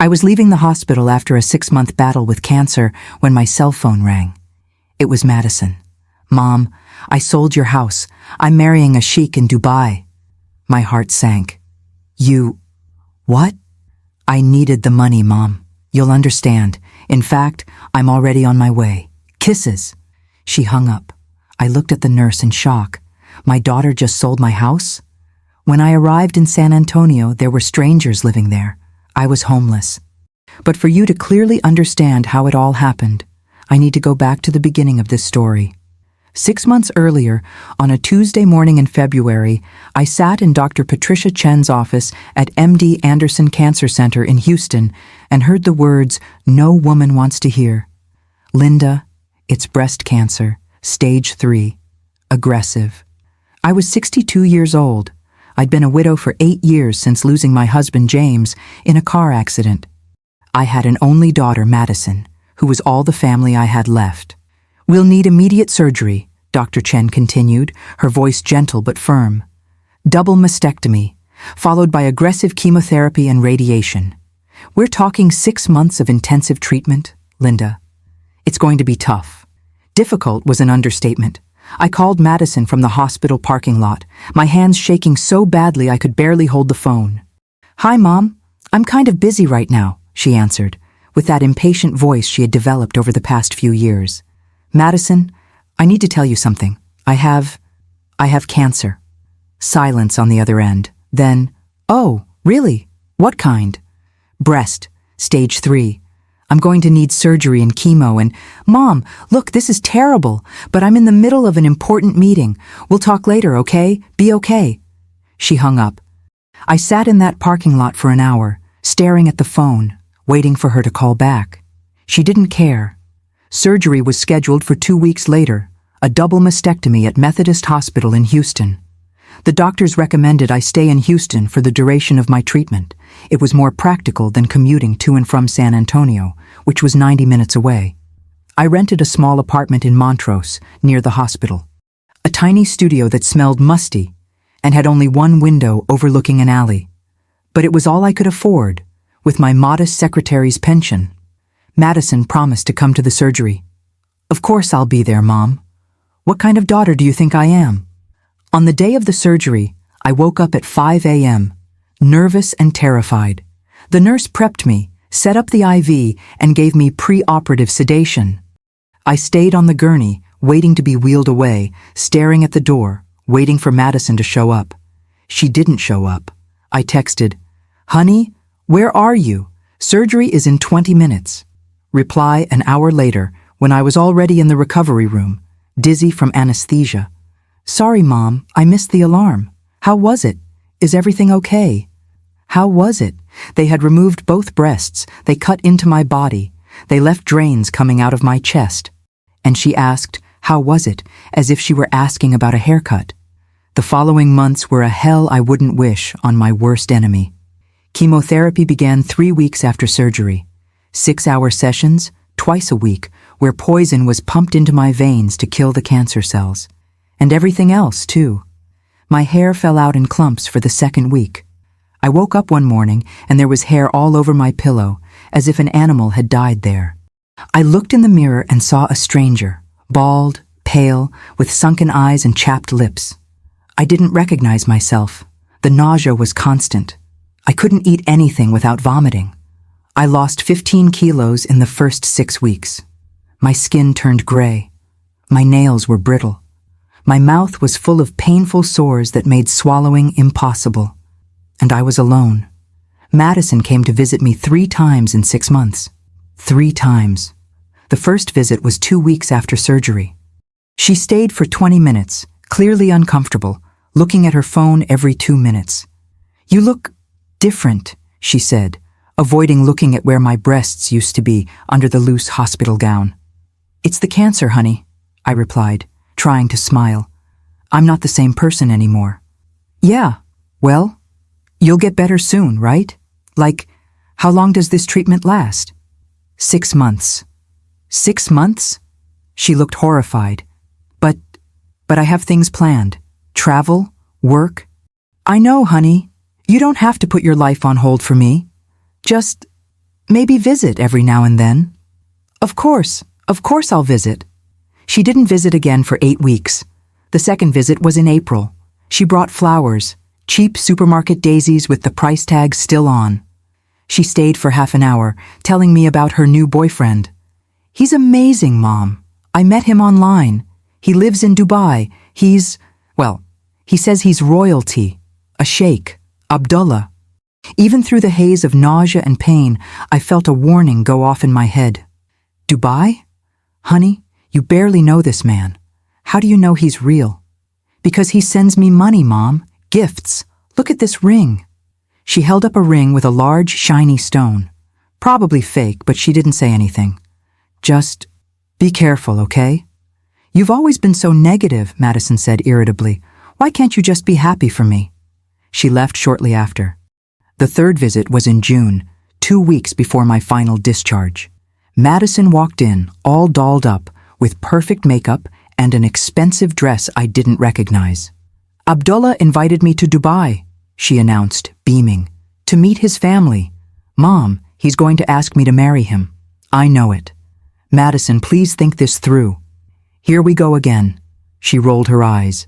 I was leaving the hospital after a 6-month battle with cancer when my cell phone rang. It was Madison. "Mom, I sold your house. I'm marrying a sheikh in Dubai." My heart sank. "You... what?" "I needed the money, Mom. You'll understand. In fact, I'm already on my way. Kisses." She hung up. I looked at the nurse in shock. My daughter just sold my house? When I arrived in San Antonio, there were strangers living there. I was homeless. But for you to clearly understand how it all happened, I need to go back to the beginning of this story. 6 months earlier, on a Tuesday morning in February, I sat in Dr. Patricia Chen's office at MD Anderson Cancer Center in Houston and heard the words no woman wants to hear. "Linda, it's breast cancer, stage 3, aggressive." I was 62 years old. I'd been a widow for 8 years since losing my husband James in a car accident. I had an only daughter, Madison, who was all the family I had left. "We'll need immediate surgery," Dr. Chen continued, her voice gentle but firm. "Double mastectomy, followed by aggressive chemotherapy and radiation. We're talking 6 months of intensive treatment, Linda. It's going to be tough." Difficult was an understatement. I called Madison from the hospital parking lot, my hands shaking so badly I could barely hold the phone. "Hi, Mom. I'm kind of busy right now," she answered, with that impatient voice she had developed over the past few years. "Madison, I need to tell you something. I have cancer." Silence on the other end. Then, "Oh, really? What kind?" "Breast, stage 3. I'm going to need surgery and chemo and, Mom, look, this is terrible, but I'm in the middle of an important meeting. We'll talk later, okay? Be okay." She hung up. I sat in that parking lot for an hour, staring at the phone, waiting for her to call back. She didn't care. Surgery was scheduled for 2 weeks later, a double mastectomy at Methodist Hospital in Houston. The doctors recommended I stay in Houston for the duration of my treatment. It was more practical than commuting to and from San Antonio, which was 90 minutes away. I rented a small apartment in Montrose, near the hospital. A tiny studio that smelled musty and had only one window overlooking an alley. But it was all I could afford, with my modest secretary's pension. Madison promised to come to the surgery. "Of course I'll be there, Mom. What kind of daughter do you think I am?" On the day of the surgery, I woke up at 5 a.m., nervous and terrified. The nurse prepped me, set up the IV, and gave me pre-operative sedation. I stayed on the gurney, waiting to be wheeled away, staring at the door, waiting for Madison to show up. She didn't show up. I texted, "Honey, where are you? Surgery is in 20 minutes. Reply an hour later, when I was already in the recovery room, dizzy from anesthesia. "Sorry, Mom, I missed the alarm. How was it? Is everything okay?" How was it? They had removed both breasts. They cut into my body. They left drains coming out of my chest. And she asked, how was it, as if she were asking about a haircut. The following months were a hell I wouldn't wish on my worst enemy. Chemotherapy began 3 weeks after surgery. 6-hour sessions, twice a week, where poison was pumped into my veins to kill the cancer cells. And everything else, too. My hair fell out in clumps for the 2nd week. I woke up one morning and there was hair all over my pillow, as if an animal had died there. I looked in the mirror and saw a stranger, bald, pale, with sunken eyes and chapped lips. I didn't recognize myself. The nausea was constant. I couldn't eat anything without vomiting. I lost 15 kilos in the first 6 weeks. My skin turned gray. My nails were brittle. My mouth was full of painful sores that made swallowing impossible. And I was alone. Madison came to visit me 3 times in 6 months. 3 times. The first visit was 2 weeks after surgery. She stayed for 20 minutes, clearly uncomfortable, looking at her phone every 2 minutes. "You look different," she said, avoiding looking at where my breasts used to be under the loose hospital gown. "It's the cancer, honey," I replied, trying to smile. "I'm not the same person anymore." "Yeah, well, you'll get better soon, right? Like, how long does this treatment last?" 6 months. 6 months? She looked horrified. But I have things planned. Travel, work. "I know, honey. You don't have to put your life on hold for me. Just maybe visit every now and then. Of course I'll visit. She didn't visit again for 8 weeks. The second visit was in April. She brought flowers, cheap supermarket daisies with the price tag still on. She stayed for half an hour, telling me about her new boyfriend. He's amazing, Mom. I met him online. He lives in Dubai. He says he's royalty, a sheikh, Abdullah. Even through the haze of nausea and pain, I felt a warning go off in my head. Dubai? Honey, you barely know this man. How do you know he's real? Because he sends me money, Mom. Gifts. Look at this ring. She held up a ring with a large, shiny stone. Probably fake, but she didn't say anything. Just be careful, okay? You've always been so negative, Madison said irritably. Why can't you just be happy for me? She left shortly after. The third visit was in June, 2 weeks before my final discharge. Madison walked in, all dolled up, with perfect makeup and an expensive dress I didn't recognize. Abdullah invited me to Dubai, she announced, beaming, to meet his family. Mom, he's going to ask me to marry him. I know it. Madison, please think this through. Here we go again. She rolled her eyes.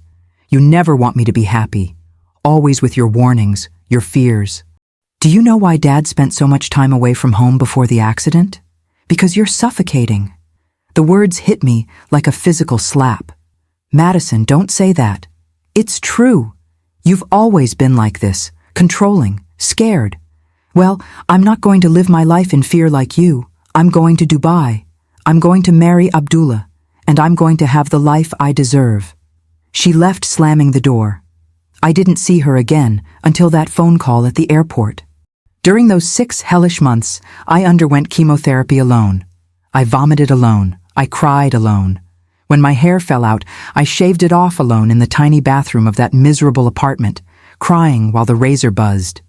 You never want me to be happy. Always with your warnings, your fears. Do you know why Dad spent so much time away from home before the accident? Because you're suffocating. The words hit me like a physical slap. Madison, don't say that. It's true. You've always been like this, controlling, scared. Well, I'm not going to live my life in fear like you. I'm going to Dubai. I'm going to marry Abdullah, and I'm going to have the life I deserve. She left slamming the door. I didn't see her again until that phone call at the airport. During those 6 hellish months, I underwent chemotherapy alone. I vomited alone. I cried alone. When my hair fell out, I shaved it off alone in the tiny bathroom of that miserable apartment, crying while the razor buzzed.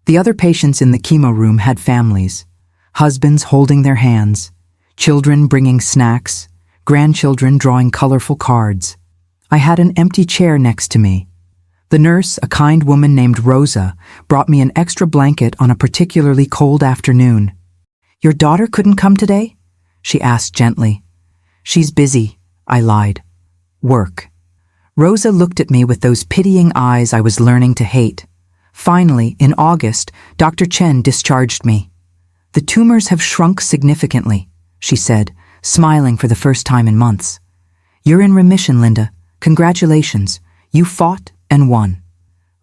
The other patients in the chemo room had families, husbands holding their hands, children bringing snacks, grandchildren drawing colorful cards. I had an empty chair next to me. The nurse, a kind woman named Rosa, brought me an extra blanket on a particularly cold afternoon. Your daughter couldn't come today? She asked gently. She's busy, I lied. Work. Rosa looked at me with those pitying eyes I was learning to hate. Finally, in August, Dr. Chen discharged me. The tumors have shrunk significantly, she said, smiling for the first time in months. You're in remission, Linda. Congratulations. You fought and won.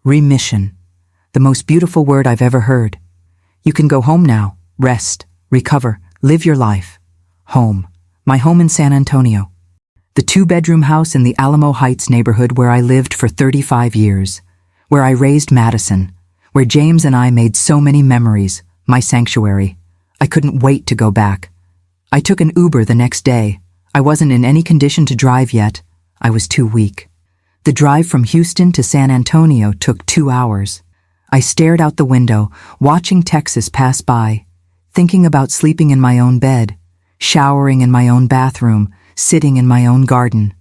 Remission. The most beautiful word I've ever heard. You can go home now, rest, recover, live your life. Home. My home in San Antonio. The 2-bedroom house in the Alamo Heights neighborhood where I lived for 35 years. Where I raised Madison. Where James and I made so many memories. My sanctuary. I couldn't wait to go back. I took an Uber the next day. I wasn't in any condition to drive yet. I was too weak. The drive from Houston to San Antonio took 2 hours. I stared out the window, watching Texas pass by, thinking about sleeping in my own bed, showering in my own bathroom, sitting in my own garden.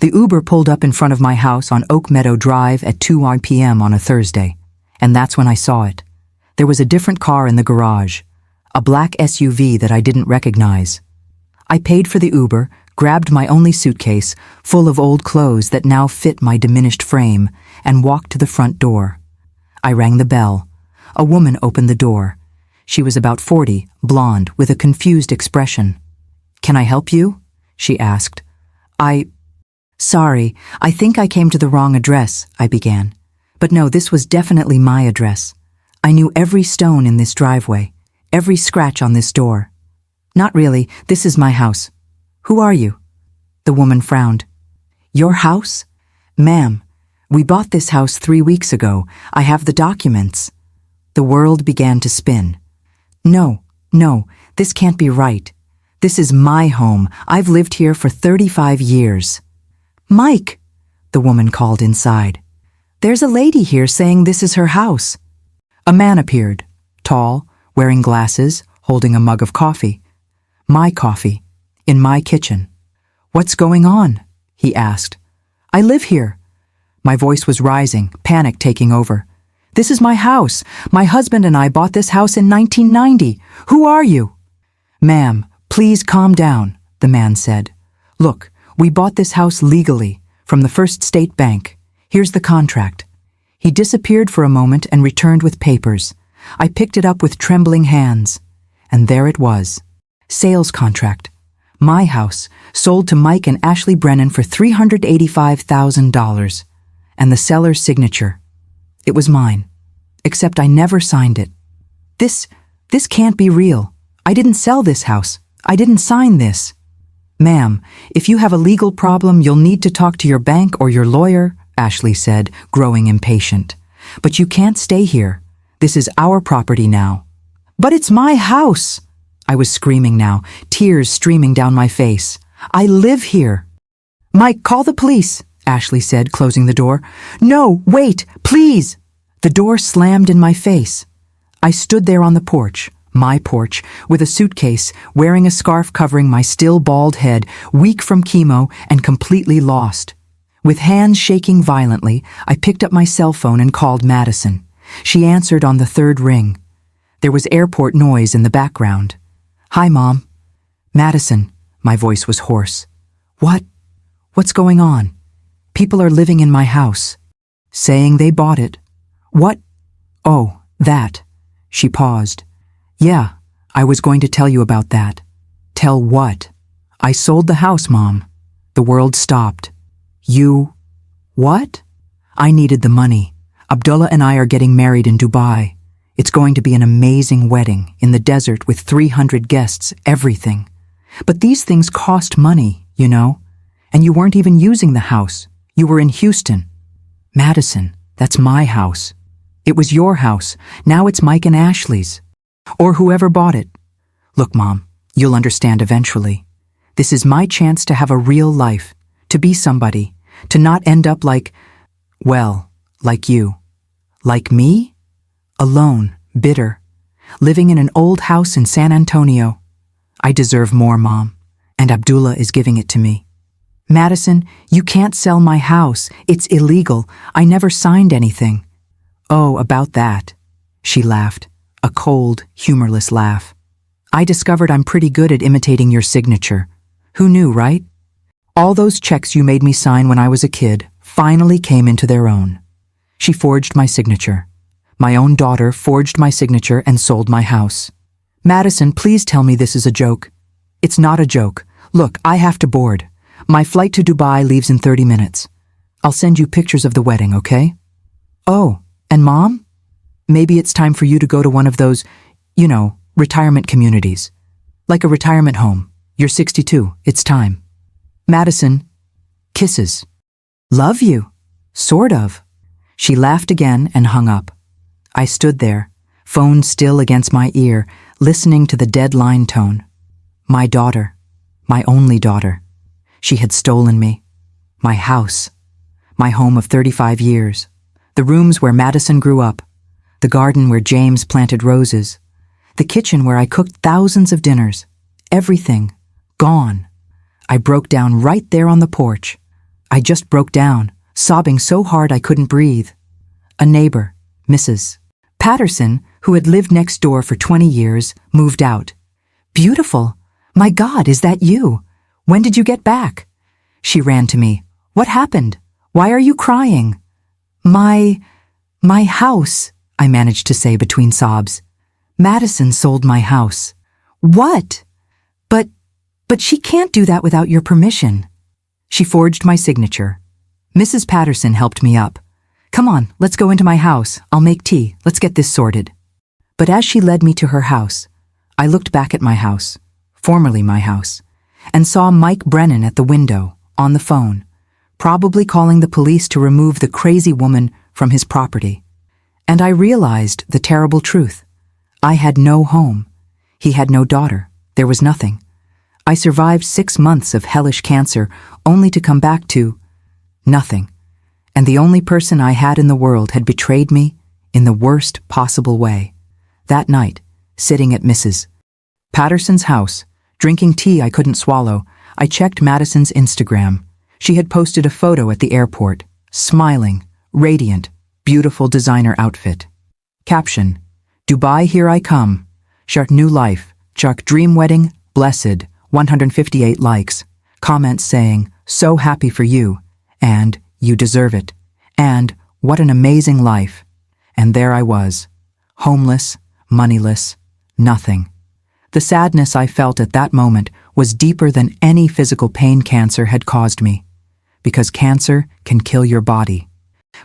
The Uber pulled up in front of my house on Oak Meadow Drive at 2 p.m. on a Thursday, and that's when I saw it. There was a different car in the garage, a black SUV that I didn't recognize. I paid for the Uber, grabbed my only suitcase, full of old clothes that now fit my diminished frame, and walked to the front door. I rang the bell. A woman opened the door. She was about 40, blonde, with a confused expression. Can I help you? She asked. Sorry, I think I came to the wrong address, I began. But no, this was definitely my address. I knew every stone in this driveway, every scratch on this door. Not really, this is my house. Who are you? The woman frowned. Your house? Ma'am, we bought this house 3 weeks ago. I have the documents. The world began to spin. No, this can't be right. This is my home. I've lived here for 35 years. Mike, the woman called inside. There's a lady here saying this is her house. A man appeared, tall, wearing glasses, holding a mug of coffee. My coffee. In my kitchen. What's going on? He asked. I live here. My voice was rising, panic taking over. This is my house. My husband and I bought this house in 1990. Who are you? Ma'am, please calm down, the man said. Look, we bought this house legally, from the First State Bank. Here's the contract. He disappeared for a moment and returned with papers. I picked it up with trembling hands. And there it was. Sales contract. My house, sold to Mike and Ashley Brennan for $385,000. And the seller's signature. It was mine. Except I never signed it. This can't be real. I didn't sell this house. I didn't sign this. Ma'am, if you have a legal problem, you'll need to talk to your bank or your lawyer, Ashley said, growing impatient. But you can't stay here. This is our property now. But it's my house! I was screaming now, tears streaming down my face. I live here. Mike, call the police, Ashley said, closing the door. No, wait, please! The door slammed in my face. I stood there on the porch, my porch, with a suitcase, wearing a scarf covering my still bald head, weak from chemo and completely lost. With hands shaking violently, I picked up my cell phone and called Madison. She answered on the third ring. There was airport noise in the background. Hi, Mom. Madison, my voice was hoarse. What? What's going on? People are living in my house. Saying they bought it. What? Oh, that. She paused. Yeah, I was going to tell you about that. Tell what? I sold the house, Mom. The world stopped. You... What? I needed the money. Abdullah and I are getting married in Dubai. It's going to be an amazing wedding in the desert with 300 guests, everything. But these things cost money, you know. And you weren't even using the house. You were in Houston. Madison, that's my house. It was your house. Now it's Mike and Ashley's. Or whoever bought it. Look, Mom, you'll understand eventually. This is my chance to have a real life, to be somebody, to not end up like, well, like you. Like me? Alone, bitter, living in an old house in San Antonio. I deserve more, Mom, and Abdullah is giving it to me. Madison, you can't sell my house. It's illegal. I never signed anything. Oh, about that. She laughed, a cold, humorless laugh. I discovered I'm pretty good at imitating your signature. Who knew, right? All those checks you made me sign when I was a kid finally came into their own. She forged my signature. My own daughter forged my signature and sold my house. Madison, please tell me this is a joke. It's not a joke. Look, I have to board. My flight to Dubai leaves in 30 minutes. I'll send you pictures of the wedding, okay? Oh, and Mom? Maybe it's time for you to go to one of those, retirement communities. Like a retirement home. You're 62. It's time. Madison, kisses. Love you. Sort of. She laughed again and hung up. I stood there, phone still against my ear, listening to the dead line tone. My daughter. My only daughter. She had stolen me. My house. My home of 35 years. The rooms where Madison grew up. The garden where James planted roses. The kitchen where I cooked thousands of dinners. Everything. Gone. I broke down right there on the porch. I just broke down, sobbing so hard I couldn't breathe. A neighbor, Mrs. Patterson, who had lived next door for 20 years, moved out. Beautiful. My God, is that you? When did you get back? She ran to me. What happened? Why are you crying? My house, I managed to say between sobs. Madison sold my house. What? But she can't do that without your permission. She forged my signature. Mrs. Patterson helped me up. Come on, let's go into my house. I'll make tea. Let's get this sorted. But as she led me to her house, I looked back at my house, formerly my house, and saw Mike Brennan at the window, on the phone, probably calling the police to remove the crazy woman from his property. And I realized the terrible truth. I had no home. He had no daughter. There was nothing. I survived 6 months of hellish cancer only to come back to nothing. And the only person I had in the world had betrayed me in the worst possible way. That night, sitting at Mrs. Patterson's house, drinking tea I couldn't swallow, I checked Madison's Instagram. She had posted a photo at the airport, smiling, radiant, beautiful designer outfit. Caption: Dubai, here I come. Shark new life. Shark dream wedding, blessed. 158 likes. Comments saying, so happy for you. And, you deserve it. And, what an amazing life. And there I was. Homeless, moneyless, nothing. The sadness I felt at that moment was deeper than any physical pain cancer had caused me. Because cancer can kill your body.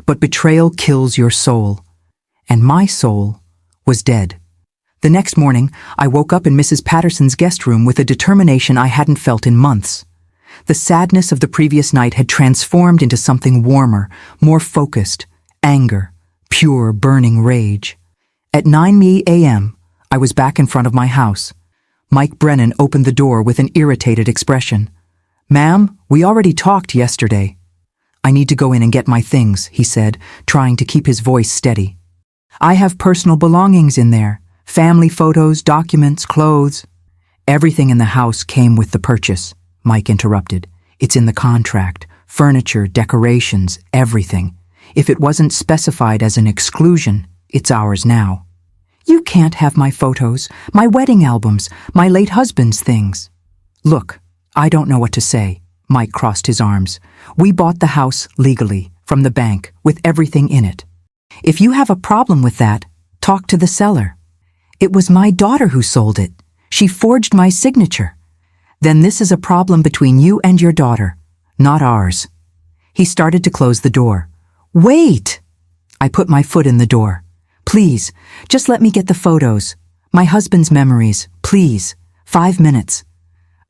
But betrayal kills your soul. And my soul was dead. The next morning, I woke up in Mrs. Patterson's guest room with a determination I hadn't felt in months. The sadness of the previous night had transformed into something warmer, more focused, anger, pure, burning rage. At 9 a.m., I was back in front of my house. Mike Brennan opened the door with an irritated expression. "Ma'am, we already talked yesterday." "I need to go in and get my things," he said, trying to keep his voice steady. "I have personal belongings in there, family photos, documents, clothes." "Everything in the house came with the purchase," Mike interrupted. "It's in the contract, furniture, decorations, everything. If it wasn't specified as an exclusion, it's ours now." "You can't have my photos, my wedding albums, my late husband's things." "Look, I don't know what to say." Mike crossed his arms. "We bought the house legally, from the bank, with everything in it. If you have a problem with that, talk to the seller. It was my daughter who sold it. She forged my signature. Then this is a problem between you and your daughter, not ours." He started to close the door. "Wait!" I put my foot in the door. "Please, just let me get the photos. My husband's memories, please. 5 minutes."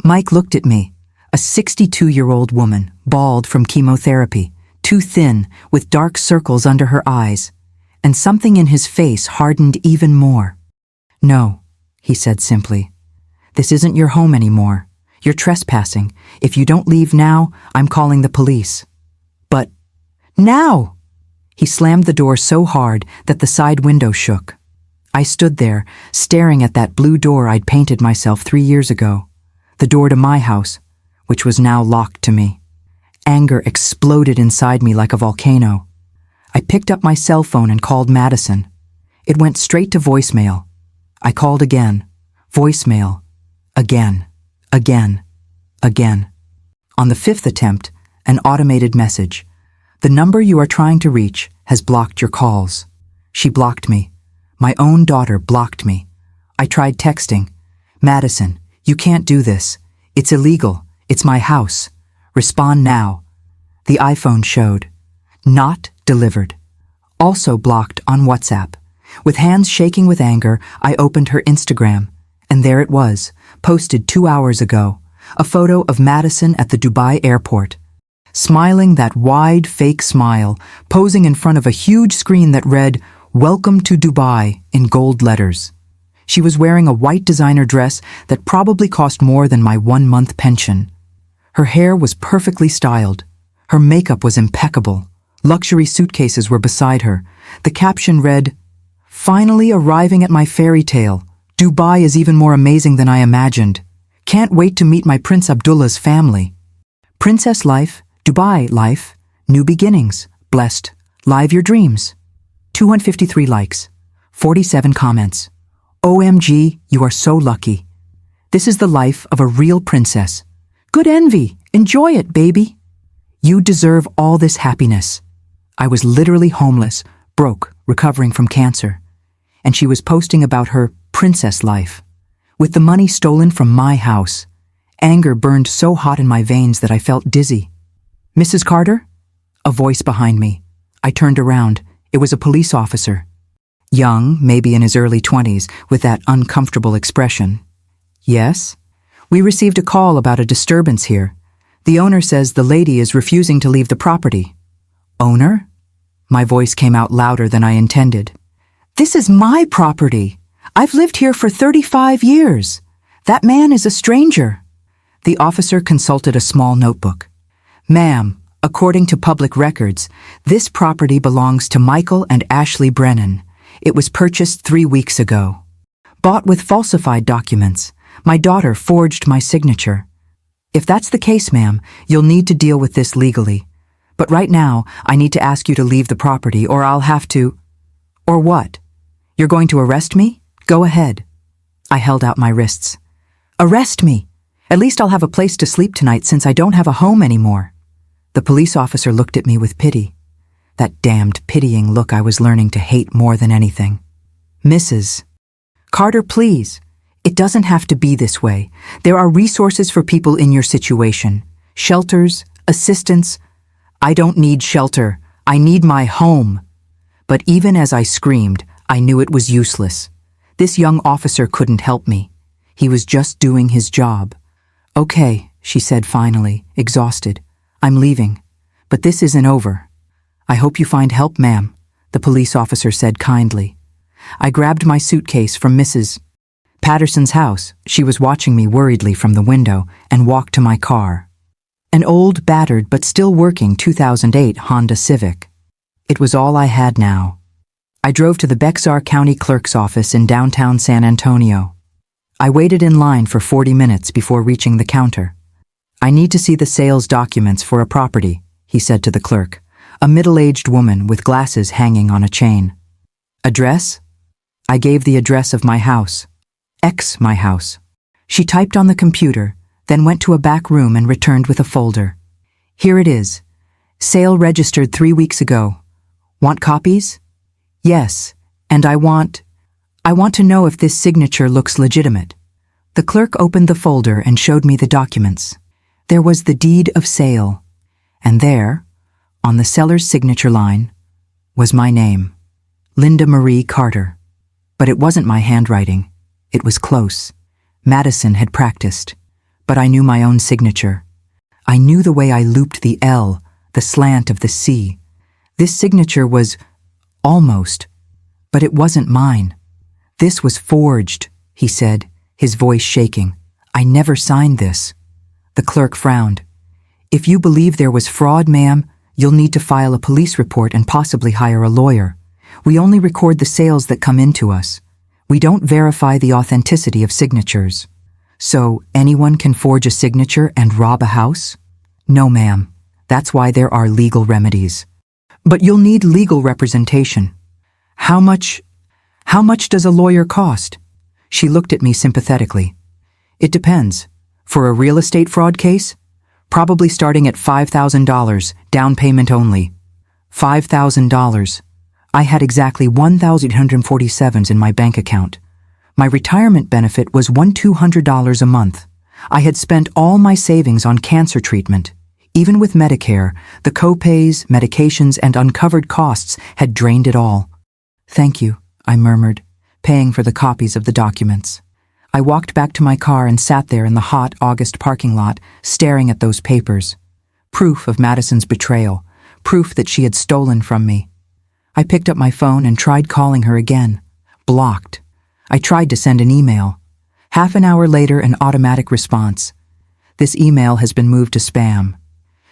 Mike looked at me, a 62-year-old woman, bald from chemotherapy, too thin, with dark circles under her eyes, and something in his face hardened even more. "No," he said simply. "This isn't your home anymore. You're trespassing. If you don't leave now, I'm calling the police." "But now!" He slammed the door so hard that the side window shook. I stood there, staring at that blue door I'd painted myself 3 years ago. The door to my house, which was now locked to me. Anger exploded inside me like a volcano. I picked up my cell phone and called Madison. It went straight to voicemail. I called again. Voicemail. Again. Again. Again. On the 5th attempt, an automated message. "The number you are trying to reach has blocked your calls." She blocked me. My own daughter blocked me. I tried texting. "Madison, you can't do this. It's illegal. It's my house. Respond now." The iPhone showed. Not delivered. Also blocked on WhatsApp. With hands shaking with anger, I opened her Instagram. And there it was, posted 2 hours ago. A photo of Madison at the Dubai airport. Smiling that wide, fake smile, posing in front of a huge screen that read, "Welcome to Dubai," in gold letters. She was wearing a white designer dress that probably cost more than my 1-month pension. Her hair was perfectly styled. Her makeup was impeccable. Luxury suitcases were beside her. The caption read, "Finally arriving at my fairy tale. Dubai is even more amazing than I imagined. Can't wait to meet my Prince Abdullah's family. Princess life, Dubai life, new beginnings, blessed, live your dreams." 253 likes, 47 comments. OMG, you are so lucky. This is the life of a real princess. Good envy, enjoy it, baby. You deserve all this happiness. I was literally homeless, broke, recovering from cancer. And she was posting about her princess life. With the money stolen from my house. Anger burned so hot in my veins that I felt dizzy. "Mrs. Carter?" A voice behind me. I turned around. It was a police officer. Young, maybe in his early 20s, with that uncomfortable expression. "Yes? We received a call about a disturbance here. The owner says the lady is refusing to leave the property." "Owner?" My voice came out louder than I intended. "This is my property. I've lived here for 35 years. That man is a stranger." The officer consulted a small notebook. "Ma'am, according to public records, this property belongs to Michael and Ashley Brennan. It was purchased 3 weeks ago. Bought with falsified documents. My daughter forged my signature. If that's the case, ma'am, you'll need to deal with this legally. But right now, I need to ask you to leave the property or I'll have to— Or what? You're going to arrest me? Go ahead. I held out my wrists. Arrest me! At least I'll have a place to sleep tonight since I don't have a home anymore. The police officer looked at me with pity. That damned pitying look I was learning to hate more than anything. Mrs. Carter, please. It doesn't have to be this way. There are resources for people in your situation. Shelters, assistance. I don't need shelter. I need my home. But even as I screamed, I knew it was useless. This young officer couldn't help me. He was just doing his job. Okay, she said finally, exhausted. I'm leaving. But this isn't over. I hope you find help, ma'am, the police officer said kindly. I grabbed my suitcase from Mrs. Patterson's house. She was watching me worriedly from the window and walked to my car. An old, battered, but still working 2008 Honda Civic. It was all I had now. I drove to the Bexar County Clerk's office in downtown San Antonio. I waited in line for 40 minutes before reaching the counter. I need to see the sales documents for a property, he said to the clerk, a middle-aged woman with glasses hanging on a chain. Address? I gave the address of my house. My house. She typed on the computer, then went to a back room and returned with a folder. Here it is. Sale registered 3 weeks ago. Want copies? Yes, and I want to know if this signature looks legitimate. The clerk opened the folder and showed me the documents. There was the deed of sale, and there, on the seller's signature line, was my name, Linda Marie Carter. But it wasn't my handwriting. It was close. Madison had practiced, but I knew my own signature. I knew the way I looped the L, the slant of the C. This signature was almost, but it wasn't mine. This was forged, he said, his voice shaking. I never signed this. The clerk frowned. If you believe there was fraud, ma'am, you'll need to file a police report and possibly hire a lawyer. We only record the sales that come into us. We don't verify the authenticity of signatures. So anyone can forge a signature and rob a house? No, ma'am. That's why there are legal remedies. But you'll need legal representation. How much does a lawyer cost? She looked at me sympathetically. It depends. For a real estate fraud case? Probably starting at $5,000, down payment only. $5,000. I had exactly 1,847s in my bank account. My retirement benefit was $200 a month. I had spent all my savings on cancer treatment. Even with Medicare, the co-pays, medications, and uncovered costs had drained it all. Thank you, I murmured, paying for the copies of the documents. I walked back to my car and sat there in the hot August parking lot, staring at those papers. Proof of Madison's betrayal, proof that she had stolen from me. I picked up my phone and tried calling her again. Blocked. I tried to send an email. Half an hour later, an automatic response. This email has been moved to spam.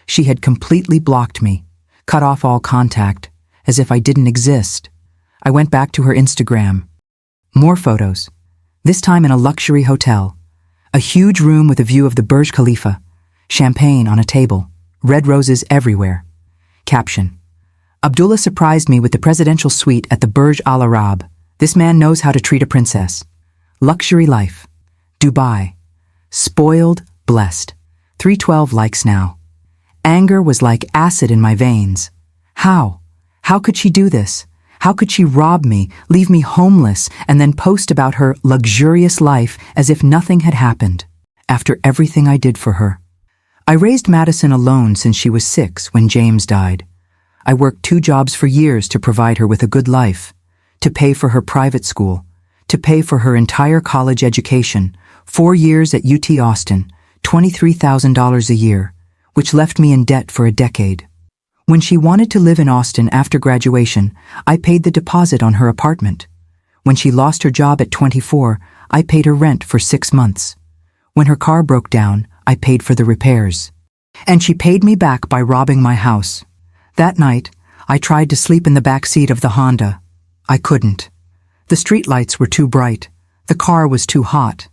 She had completely blocked me, cut off all contact, as if I didn't exist. I went back to her Instagram. More photos. This time in a luxury hotel. A huge room with a view of the Burj Khalifa. Champagne on a table. Red roses everywhere. Caption. Abdullah surprised me with the presidential suite at the Burj Al Arab. This man knows how to treat a princess. Luxury life. Dubai. Spoiled, blessed. 312 likes now. Anger was like acid in my veins. How? How could she do this? How could she rob me, leave me homeless, and then post about her luxurious life as if nothing had happened, after everything I did for her? I raised Madison alone since she was 6 when James died. I worked 2 jobs for years to provide her with a good life, to pay for her private school, to pay for her entire college education, 4 years at UT Austin, $23,000 a year, which left me in debt for a decade. When she wanted to live in Austin after graduation, I paid the deposit on her apartment. When she lost her job at 24, I paid her rent for 6 months. When her car broke down, I paid for the repairs. And she paid me back by robbing my house. That night, I tried to sleep in the back seat of the Honda. I couldn't. The streetlights were too bright. The car was too hot.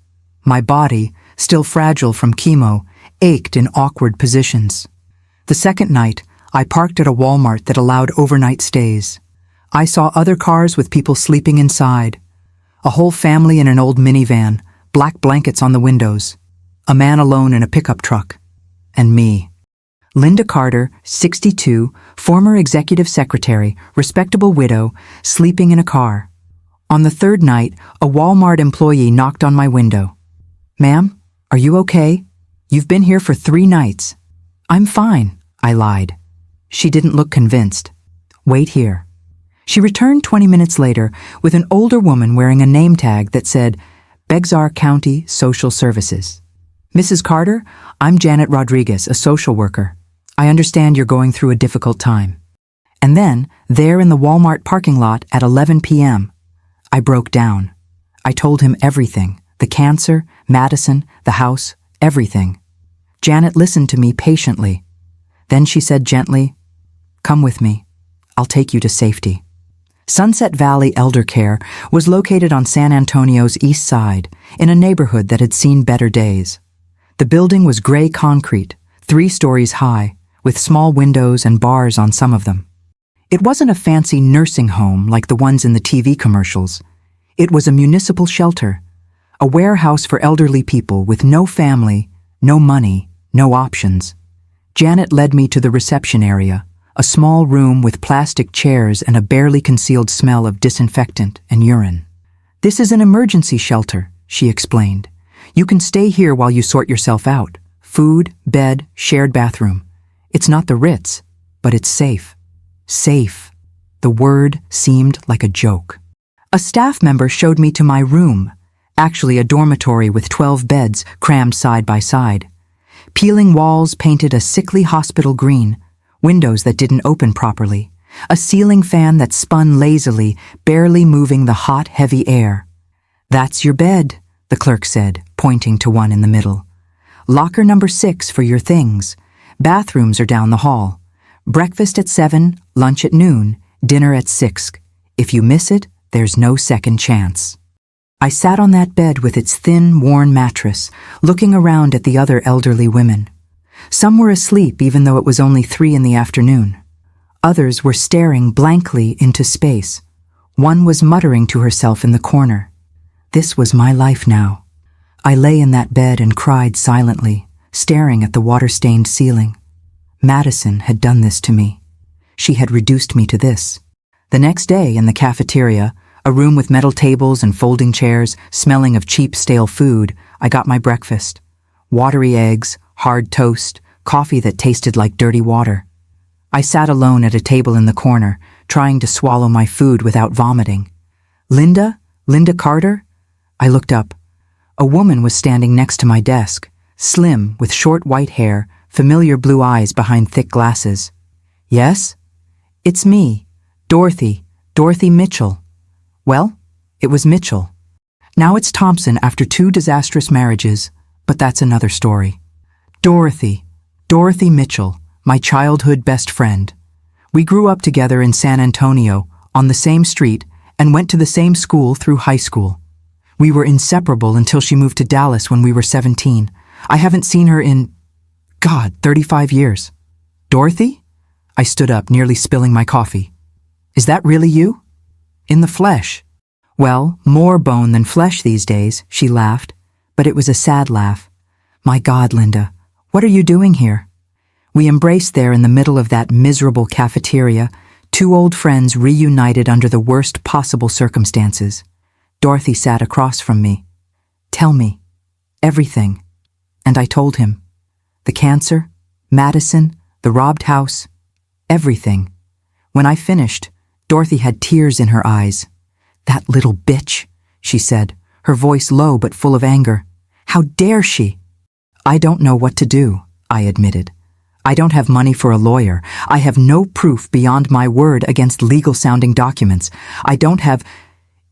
My body, still fragile from chemo, ached in awkward positions. The second night, I parked at a Walmart that allowed overnight stays. I saw other cars with people sleeping inside. A whole family in an old minivan, black blankets on the windows. A man alone in a pickup truck. And me. Linda Carter, 62, former executive secretary, respectable widow, sleeping in a car. On the third night, a Walmart employee knocked on my window. "Ma'am, are you okay? You've been here for 3 nights." "I'm fine," I lied. She didn't look convinced. "Wait here." She returned 20 minutes later with an older woman wearing a name tag that said, Bexar County Social Services. "Mrs. Carter, I'm Janet Rodriguez, a social worker. I understand you're going through a difficult time." And then, there in the Walmart parking lot at 11 p.m., I broke down. I told him everything, the cancer, Madison, the house, everything. Janet listened to me patiently. Then she said gently, "Come with me. I'll take you to safety." Sunset Valley Elder Care was located on San Antonio's east side, in a neighborhood that had seen better days. The building was gray concrete, 3 stories high, with small windows and bars on some of them. It wasn't a fancy nursing home like the ones in the TV commercials. It was a municipal shelter, a warehouse for elderly people with no family, no money, no options. Janet led me to the reception area, a small room with plastic chairs and a barely concealed smell of disinfectant and urine. "This is an emergency shelter," she explained. "You can stay here while you sort yourself out. Food, bed, shared bathroom. It's not the Ritz, but it's safe." Safe. The word seemed like a joke. A staff member showed me to my room, actually a dormitory with 12 beds crammed side by side. Peeling walls painted a sickly hospital green, windows that didn't open properly, a ceiling fan that spun lazily, barely moving the hot, heavy air. "That's your bed," the clerk said, pointing to one in the middle. "Locker number 6 for your things. Bathrooms are down the hall. Breakfast at 7, lunch at noon, dinner at 6. If you miss it, there's no second chance." I sat on that bed with its thin, worn mattress, looking around at the other elderly women. Some were asleep even though it was only 3 in the afternoon. Others were staring blankly into space. One was muttering to herself in the corner. This was my life now. I lay in that bed and cried silently, staring at the water-stained ceiling. Madison had done this to me. She had reduced me to this. The next day, in the cafeteria, a room with metal tables and folding chairs, smelling of cheap, stale food, I got my breakfast. Watery eggs, hard toast, coffee that tasted like dirty water. I sat alone at a table in the corner, trying to swallow my food without vomiting. "Linda? Linda Carter?" I looked up. A woman was standing next to my desk, slim, with short white hair, familiar blue eyes behind thick glasses. "Yes?" "It's me, Dorothy Mitchell." Well, it was Mitchell. Now it's Thompson after 2 disastrous marriages, but that's another story. Dorothy Mitchell, my childhood best friend. We grew up together in San Antonio, on the same street, and went to the same school through high school. We were inseparable until she moved to Dallas when we were 17. I haven't seen her in, 35 years. "Dorothy?" I stood up, nearly spilling my coffee. "Is that really you?" "In the flesh." "Well, more bone than flesh these days," she laughed, but it was a sad laugh. "My God, Linda, what are you doing here?" We embraced there in the middle of that miserable cafeteria, 2 old friends reunited under the worst possible circumstances. Dorothy sat across from me. "Tell me. Everything." And I told him. The cancer, Madison, the robbed house, everything. When I finished, Dorothy had tears in her eyes. "That little bitch," she said, her voice low but full of anger. "How dare she?" "I don't know what to do," I admitted. "I don't have money for a lawyer. I have no proof beyond my word against legal-sounding documents. I don't have—"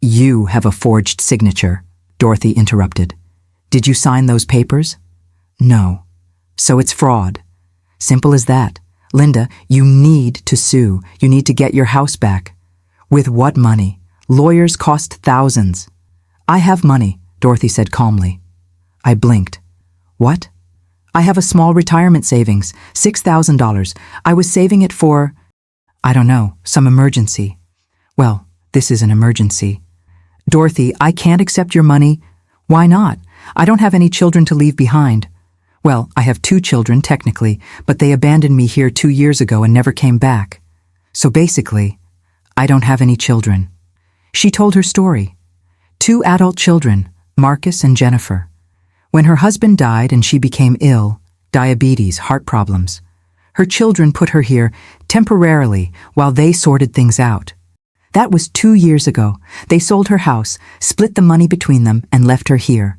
"You have a forged signature," Dorothy interrupted. "Did you sign those papers?" "No. So it's fraud. Simple as that. Linda, you need to sue. You need to get your house back." "With what money? Lawyers cost thousands." "I have money," Dorothy said calmly. I blinked. "What?" I have a small retirement savings, $6,000. I was saving it for, I don't know, some emergency. Well, this is an emergency. Dorothy, I can't accept your money. Why not? I don't have any children to leave behind. Well, I have 2 children, technically, but they abandoned me here 2 years ago and never came back. So basically, I don't have any children. She told her story. 2 adult children, Marcus and Jennifer. When her husband died and she became ill, diabetes, heart problems, her children put her here temporarily while they sorted things out. That was 2 years ago. They sold her house, split the money between them, and left her here.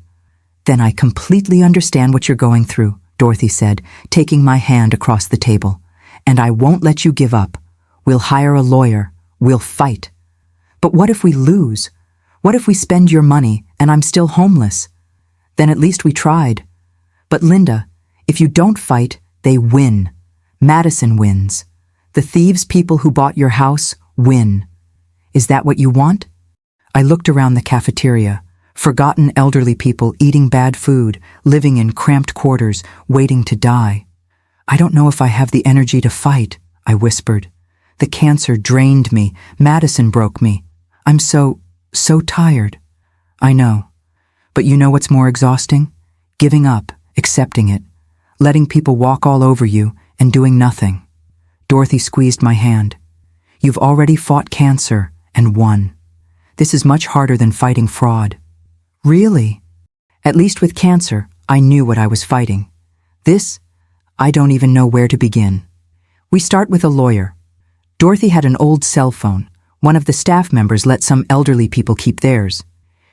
Then I completely understand what you're going through, Dorothy said, taking my hand across the table. And I won't let you give up. We'll hire a lawyer. We'll fight. But what if we lose? What if we spend your money and I'm still homeless? Then at least we tried. But Linda, if you don't fight, they win. Madison wins. The thieves people who bought your house win. Is that what you want? I looked around the cafeteria. Forgotten elderly people eating bad food, living in cramped quarters, waiting to die. I don't know if I have the energy to fight, I whispered. The cancer drained me. Madison broke me. I'm so tired. I know. But you know what's more exhausting? Giving up, accepting it, letting people walk all over you and doing nothing. Dorothy squeezed my hand. You've already fought cancer and won. This is much harder than fighting fraud. Really? At least with cancer, I knew what I was fighting. This, I don't even know where to begin. We start with a lawyer. Dorothy had an old cell phone. One of the staff members let some elderly people keep theirs.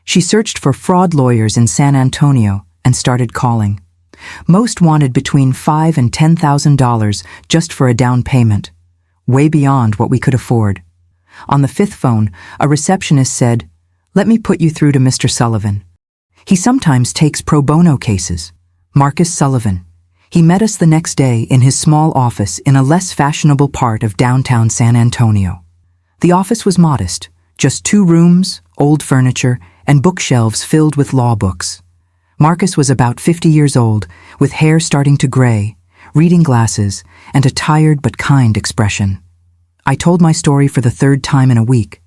She searched for fraud lawyers in San Antonio and started calling. Most wanted between $5,000 and $10,000 just for a down payment, way beyond what we could afford. On the 5th phone, a receptionist said, "Let me put you through to Mr. Sullivan. He sometimes takes pro bono cases. Marcus Sullivan. He met us the next day in his small office in a less fashionable part of downtown San Antonio. The office was modest, just 2 rooms, old furniture, and bookshelves filled with law books. Marcus was about 50 years old, with hair starting to gray, reading glasses, and a tired but kind expression. I told my story for the 3rd time in a week.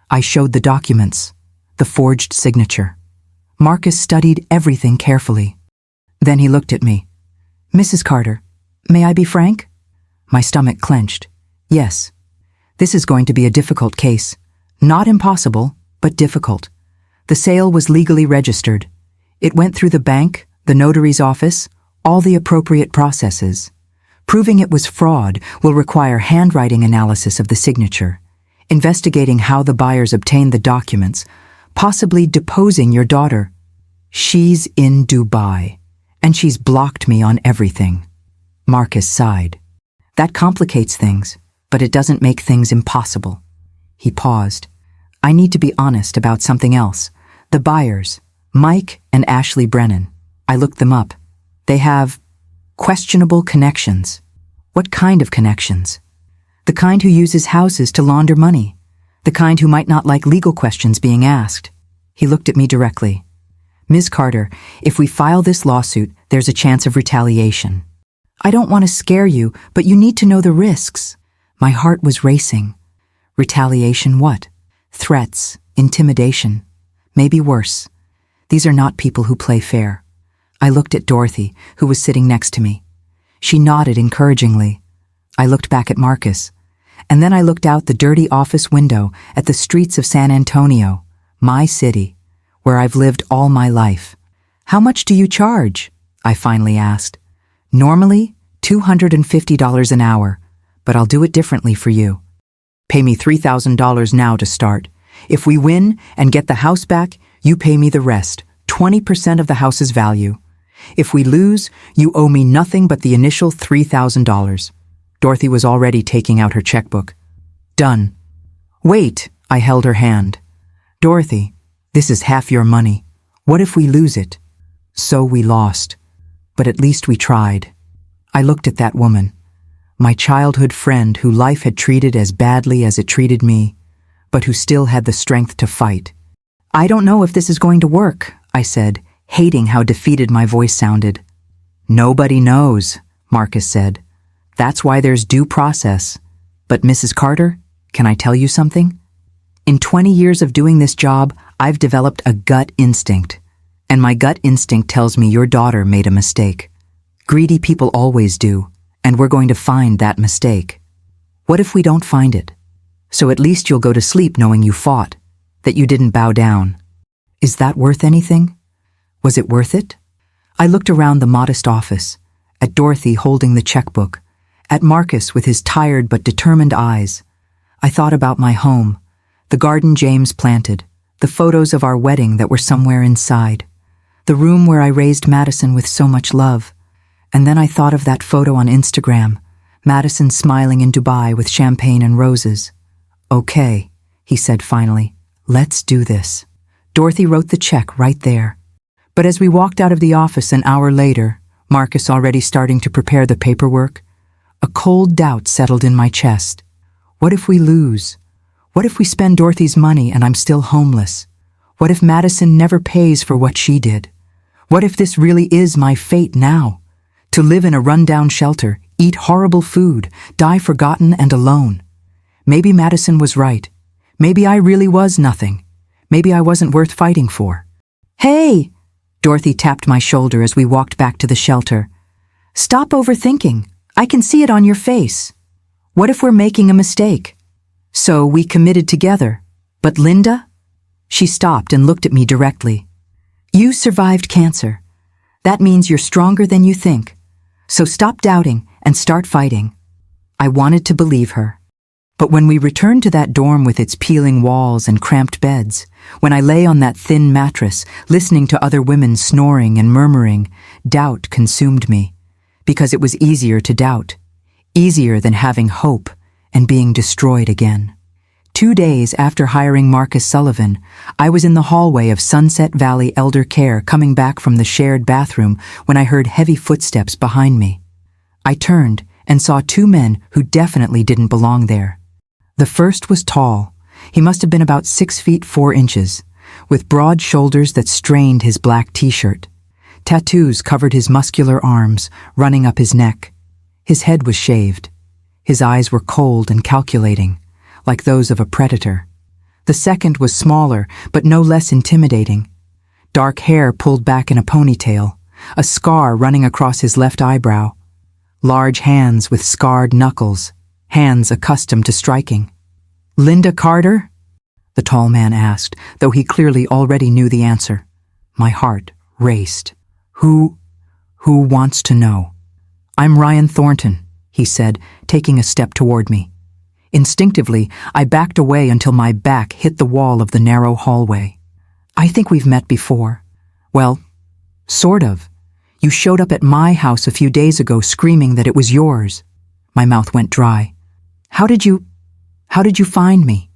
I showed the documents, the forged signature. Marcus studied everything carefully. Then he looked at me. "Mrs. Carter, may I be frank?" My stomach clenched. "Yes. This is going to be a difficult case. Not impossible, but difficult. The sale was legally registered. It went through the bank, the notary's office, all the appropriate processes. Proving it was fraud will require handwriting analysis of the signature, investigating how the buyers obtained the documents, possibly deposing your daughter. She's in Dubai, and she's blocked me on everything." Marcus sighed. "That complicates things, but it doesn't make things impossible." He paused. "I need to be honest about something else. The buyers, Mike and Ashley Brennan. I looked them up. They have questionable connections." "What kind of connections?" "The kind who uses houses to launder money. The kind who might not like legal questions being asked." He looked at me directly. "Ms. Carter, if we file this lawsuit, there's a chance of retaliation. I don't want to scare you, but you need to know the risks." My heart was racing. Retaliation what? Threats, intimidation, maybe worse. These are not people who play fair. I looked at Dorothy, who was sitting next to me. She nodded encouragingly. I looked back at Marcus, and then I looked out the dirty office window at the streets of San Antonio, my city, where I've lived all my life. "How much do you charge?" I finally asked. "Normally, $250 an hour, but I'll do it differently for you. Pay me $3,000 now to start. If we win and get the house back, you pay me the rest, 20% of the house's value. If we lose, you owe me nothing but the initial $3,000. Dorothy was already taking out her checkbook. "Done." "Wait," I held her hand. "Dorothy, this is half your money. What if we lose it?" So we lost. But at least we tried. I looked at that woman, my childhood friend who life had treated as badly as it treated me, but who still had the strength to fight. "I don't know if this is going to work," I said, hating how defeated my voice sounded. Nobody knows, Marcus said. That's why there's due process. But Mrs. Carter, can I tell you something? In 20 years of doing this job, I've developed a gut instinct. And my gut instinct tells me your daughter made a mistake. Greedy people always do, and we're going to find that mistake. What if we don't find it? So at least you'll go to sleep knowing you fought, that you didn't bow down. Is that worth anything? Was it worth it? I looked around the modest office, at Dorothy holding the checkbook, at Marcus with his tired but determined eyes. I thought about my home, the garden James planted, the photos of our wedding that were somewhere inside, the room where I raised Madison with so much love. And then I thought of that photo on Instagram, Madison smiling in Dubai with champagne and roses. Okay, he said finally, let's do this. Dorothy wrote the check right there. But as we walked out of the office an hour later, Marcus already starting to prepare the paperwork, a cold doubt settled in my chest. What if we lose? What if we spend Dorothy's money and I'm still homeless? What if Madison never pays for what she did? What if this really is my fate now? To live in a rundown shelter, eat horrible food, die forgotten and alone. Maybe Madison was right. Maybe I really was nothing. Maybe I wasn't worth fighting for. Hey! Dorothy tapped my shoulder as we walked back to the shelter. Stop overthinking. I can see it on your face. What if we're making a mistake? So we committed together. But Linda? She stopped and looked at me directly. You survived cancer. That means you're stronger than you think. So stop doubting and start fighting. I wanted to believe her. But when we returned to that dorm with its peeling walls and cramped beds, when I lay on that thin mattress, listening to other women snoring and murmuring, doubt consumed me. Because it was easier to doubt. Easier than having hope and being destroyed again. 2 days after hiring Marcus Sullivan, I was in the hallway of Sunset Valley Elder Care coming back from the shared bathroom when I heard heavy footsteps behind me. I turned and saw 2 men who definitely didn't belong there. The first was tall. He must have been about 6 feet 4 inches, with broad shoulders that strained his black t-shirt. Tattoos covered his muscular arms, running up his neck. His head was shaved. His eyes were cold and calculating, like those of a predator. The second was smaller, but no less intimidating. Dark hair pulled back in a ponytail, a scar running across his left eyebrow. Large hands with scarred knuckles, hands accustomed to striking. Linda Carter? The tall man asked, though he clearly already knew the answer. My heart raced. Who wants to know? I'm Ryan Thornton, he said, taking a step toward me. Instinctively, I backed away until my back hit the wall of the narrow hallway. I think we've met before. Well, sort of. You showed up at my house a few days ago screaming that it was yours. My mouth went dry. How did you find me?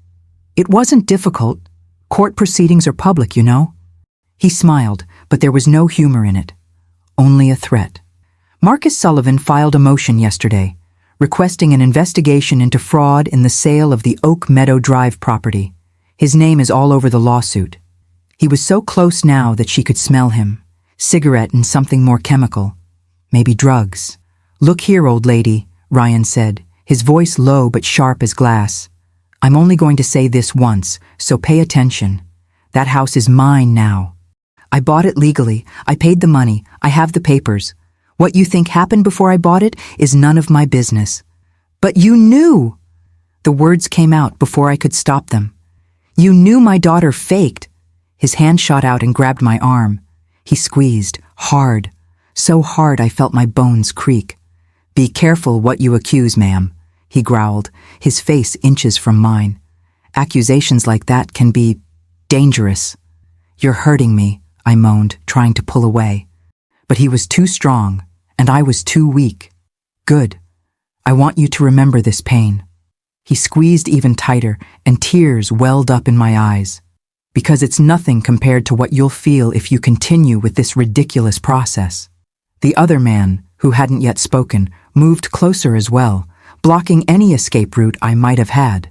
It wasn't difficult. Court proceedings are public, you know. He smiled, but there was no humor in it. Only a threat. Marcus Sullivan filed a motion yesterday, requesting an investigation into fraud in the sale of the Oak Meadow Drive property. His name is all over the lawsuit. He was so close now that she could smell him. Cigarette and something more chemical. Maybe drugs. Look here, old lady, Ryan said, his voice low but sharp as glass. I'm only going to say this once, so pay attention. That house is mine now. I bought it legally. I paid the money. I have the papers. What you think happened before I bought it is none of my business. But you knew! The words came out before I could stop them. You knew my daughter faked. His hand shot out and grabbed my arm. He squeezed, hard, so hard I felt my bones creak. Be careful what you accuse, ma'am, he growled, his face inches from mine. Accusations like that can be dangerous. You're hurting me, I moaned, trying to pull away. But he was too strong, and I was too weak. Good. I want you to remember this pain. He squeezed even tighter, and tears welled up in my eyes. Because it's nothing compared to what you'll feel if you continue with this ridiculous process. The other man, who hadn't yet spoken, moved closer as well, blocking any escape route I might have had.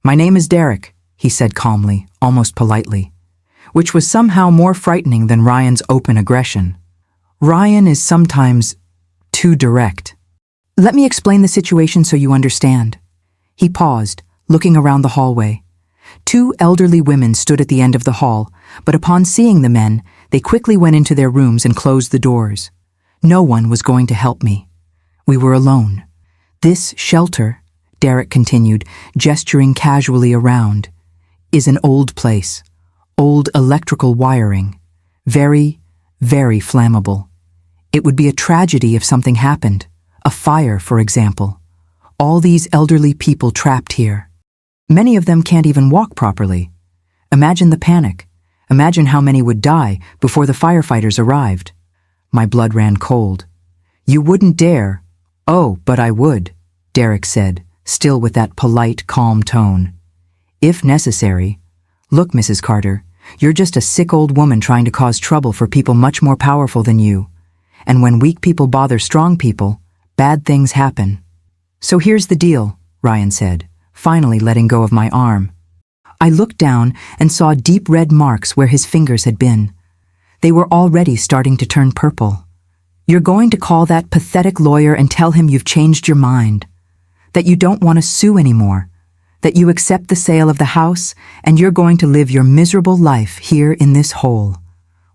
My name is Derek, he said calmly, almost politely, which was somehow more frightening than Ryan's open aggression. Ryan is sometimes too direct. Let me explain the situation so you understand. He paused, looking around the hallway. Two elderly women stood at the end of the hall, but upon seeing the men, they quickly went into their rooms and closed the doors. No one was going to help me. We were alone. This shelter, Derek continued, gesturing casually around, is an old place. Old electrical wiring. Very, very flammable. It would be a tragedy if something happened. A fire, for example. All these elderly people trapped here. Many of them can't even walk properly. Imagine the panic. Imagine how many would die before the firefighters arrived. My blood ran cold. You wouldn't dare. Oh, but I would, Derek said, still with that polite, calm tone. If necessary. Look, Mrs. Carter, you're just a sick old woman trying to cause trouble for people much more powerful than you. And when weak people bother strong people, bad things happen. So here's the deal, Ryan said, finally letting go of my arm. I looked down and saw deep red marks where his fingers had been. They were already starting to turn purple. You're going to call that pathetic lawyer and tell him you've changed your mind, that you don't want to sue anymore, that you accept the sale of the house and you're going to live your miserable life here in this hole.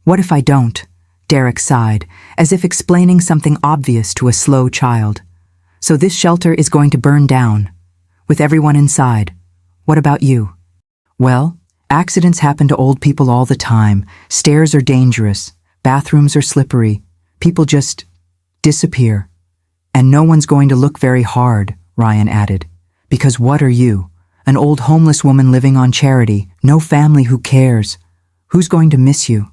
What if I don't? Derek sighed, as if explaining something obvious to a slow child. So this shelter is going to burn down, with everyone inside. What about you? Well, accidents happen to old people all the time. Stairs are dangerous. Bathrooms are slippery. People just disappear. And no one's going to look very hard, Ryan added. Because what are you? An old homeless woman living on charity. No family who cares. Who's going to miss you?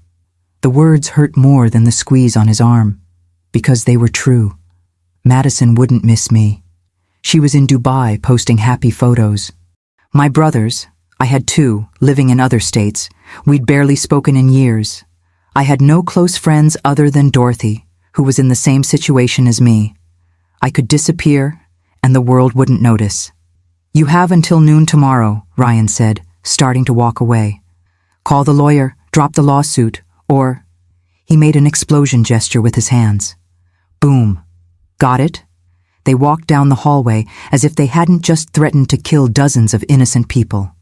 The words hurt more than the squeeze on his arm. Because they were true. Madison wouldn't miss me. She was in Dubai posting happy photos. My brothers, I had two, living in other states. We'd barely spoken in years. I had no close friends other than Dorothy, who was in the same situation as me. I could disappear, and the world wouldn't notice. You have until noon tomorrow, Ryan said, starting to walk away. Call the lawyer, drop the lawsuit, or... He made an explosion gesture with his hands. Boom. Got it? They walked down the hallway as if they hadn't just threatened to kill dozens of innocent people.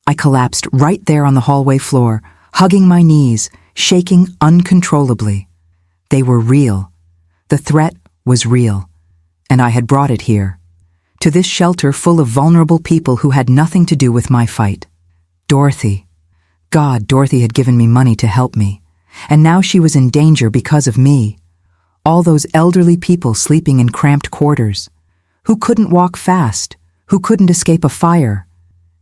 I collapsed right there on the hallway floor, hugging my knees, shaking uncontrollably. They were real. The threat was real. And I had brought it here. To this shelter full of vulnerable people who had nothing to do with my fight. Dorothy. God, Dorothy had given me money to help me. And now she was in danger because of me. All those elderly people sleeping in cramped quarters. Who couldn't walk fast. Who couldn't escape a fire.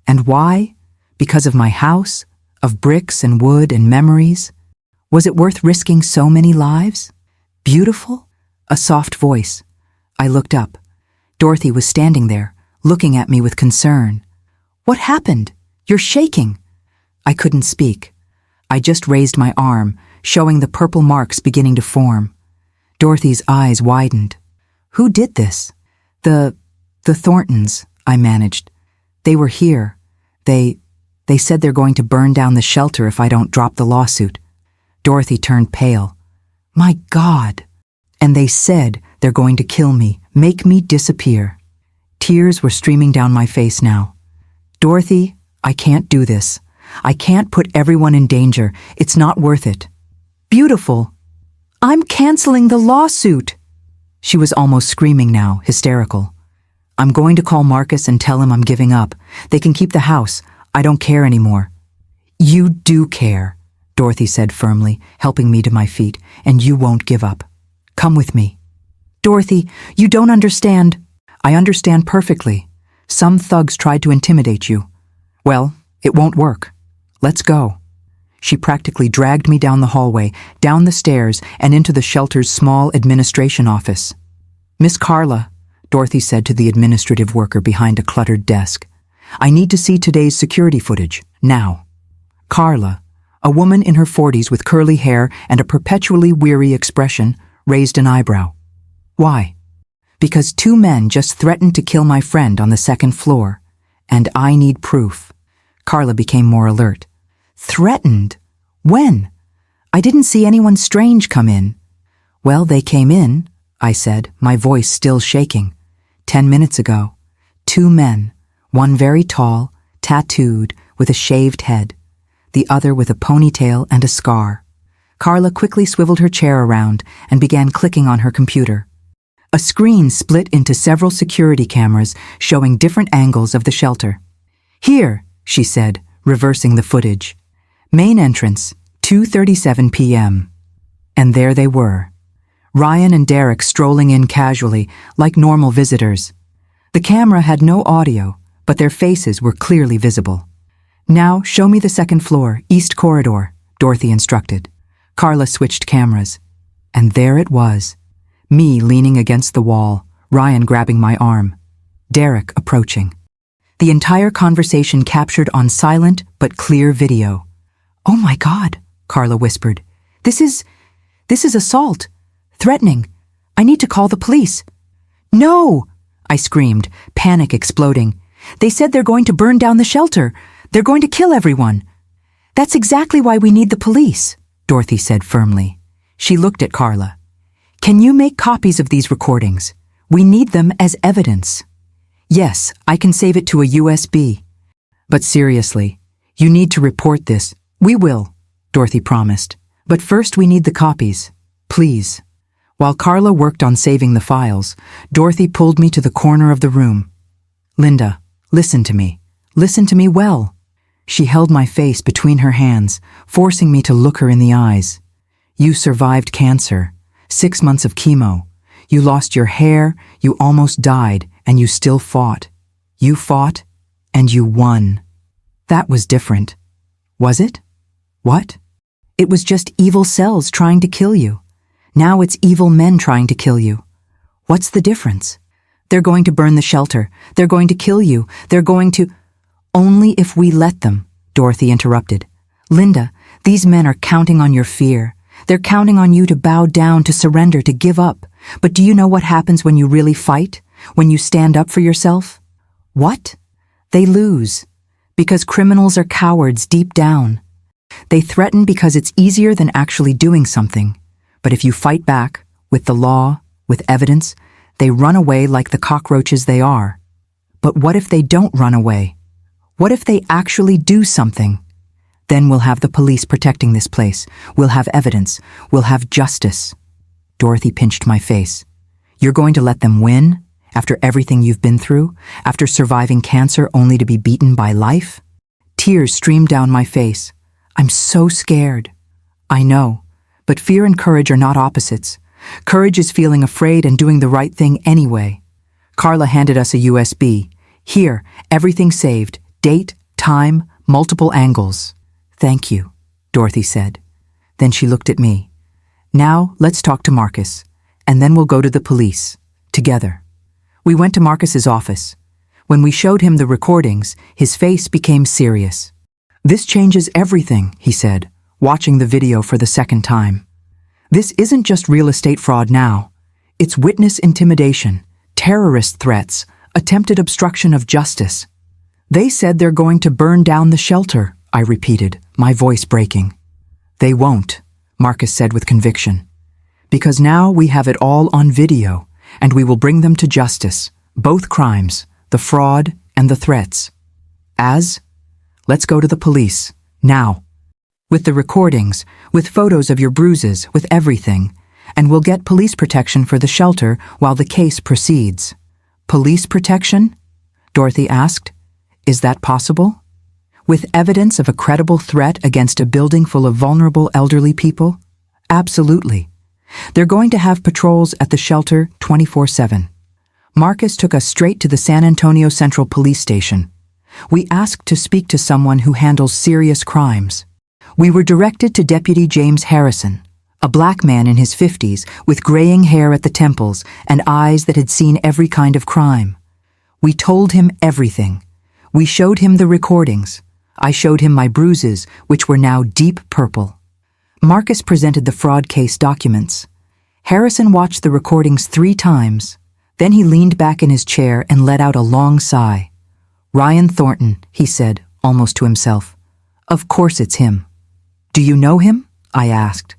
And why? Because of my house, of bricks and wood and memories? Was it worth risking so many lives? Beautiful? A soft voice. I looked up. Dorothy was standing there, looking at me with concern. What happened? You're shaking. I couldn't speak. I just raised my arm, showing the purple marks beginning to form. Dorothy's eyes widened. Who did this? The Thorntons, I managed. They were here. They said they're going to burn down the shelter if I don't drop the lawsuit. Dorothy turned pale. My God. And they said they're going to kill me, make me disappear. Tears were streaming down my face now. Dorothy, I can't do this. I can't put everyone in danger. It's not worth it. Beautiful. I'm canceling the lawsuit. She was almost screaming now, hysterical. I'm going to call Marcus and tell him I'm giving up. They can keep the house. I don't care anymore. You do care, Dorothy said firmly, helping me to my feet, and you won't give up. Come with me. Dorothy, you don't understand. I understand perfectly. Some thugs tried to intimidate you. Well, it won't work. Let's go. She practically dragged me down the hallway, down the stairs, and into the shelter's small administration office. Miss Carla, Dorothy said to the administrative worker behind a cluttered desk, I need to see today's security footage, now. Carla, a woman in her 40s with curly hair and a perpetually weary expression, raised an eyebrow. Why? Because two men just threatened to kill my friend on the second floor, and I need proof. Carla became more alert. Threatened? When? I didn't see anyone strange come in. Well, they came in, I said, my voice still shaking. 10 minutes ago. 2 men, one very tall, tattooed, with a shaved head, the other with a ponytail and a scar. Carla quickly swiveled her chair around and began clicking on her computer. A screen split into several security cameras showing different angles of the shelter. Here, she said, reversing the footage. Main entrance, 2:37 p.m. And there they were. Ryan and Derek strolling in casually, like normal visitors. The camera had no audio, but their faces were clearly visible. Now, show me the second floor, east corridor, Dorothy instructed. Carla switched cameras. And there it was. Me leaning against the wall, Ryan grabbing my arm. Derek approaching. The entire conversation captured on silent but clear video. "Oh my God," Carla whispered. This is assault. Threatening. I need to call the police." "No!" I screamed, panic exploding. "They said they're going to burn down the shelter. They're going to kill everyone." "That's exactly why we need the police," Dorothy said firmly. She looked at Carla. "Can you make copies of these recordings? We need them as evidence." "Yes, I can save it to a USB. But seriously, you need to report this." "We will," Dorothy promised. "But first we need the copies. Please." While Carla worked on saving the files, Dorothy pulled me to the corner of the room. "Linda, listen to me. Listen to me well." She held my face between her hands, forcing me to look her in the eyes. "You survived cancer, 6 months of chemo. You lost your hair, you almost died, and you still fought. You fought, and you won. That was different. Was it? What? It was just evil cells trying to kill you. Now it's evil men trying to kill you. What's the difference? They're going to burn the shelter. They're going to kill you. They're going to—" "Only if we let them," Dorothy interrupted. "Linda, these men are counting on your fear. They're counting on you to bow down, to surrender, to give up. But do you know what happens when you really fight? When you stand up for yourself? What? They lose. Because criminals are cowards deep down. They threaten because it's easier than actually doing something. But if you fight back, with the law, with evidence, they run away like the cockroaches they are. But what if they don't run away? What if they actually do something? Then we'll have the police protecting this place. We'll have evidence. We'll have justice." Dorothy pinched my face. "You're going to let them win? After everything you've been through? After surviving cancer only to be beaten by life?" Tears streamed down my face. "I'm so scared." "I know. But fear and courage are not opposites. Courage is feeling afraid and doing the right thing anyway." Carla handed us a USB. "Here, everything saved. Date, time, multiple angles." "Thank you," Dorothy said. Then she looked at me. "Now, let's talk to Marcus, and then we'll go to the police. Together." We went to Marcus's office. When we showed him the recordings, his face became serious. "This changes everything," he said, watching the video for the second time. "This isn't just real estate fraud now. It's witness intimidation, terrorist threats, attempted obstruction of justice." "They said they're going to burn down the shelter," I repeated, my voice breaking. "They won't," Marcus said with conviction. "Because now we have it all on video, and we will bring them to justice, both crimes, the fraud and the threats." Let's go to the police, now. With the recordings, with photos of your bruises, with everything, and we'll get police protection for the shelter while the case proceeds." "Police protection?" Dorothy asked. "Is that possible? With evidence of a credible threat against a building full of vulnerable elderly people?" "Absolutely. They're going to have patrols at the shelter 24/7. Marcus took us straight to the San Antonio Central Police Station. We asked to speak to someone who handles serious crimes. We were directed to Deputy James Harrison, a black man in his 50s with graying hair at the temples and eyes that had seen every kind of crime. We told him everything. We showed him the recordings. I showed him my bruises, which were now deep purple. Marcus presented the fraud case documents. Harrison watched the recordings 3 times. Then he leaned back in his chair and let out a long sigh. "Ryan Thornton," he said, almost to himself. "Of course it's him." "Do you know him?" I asked.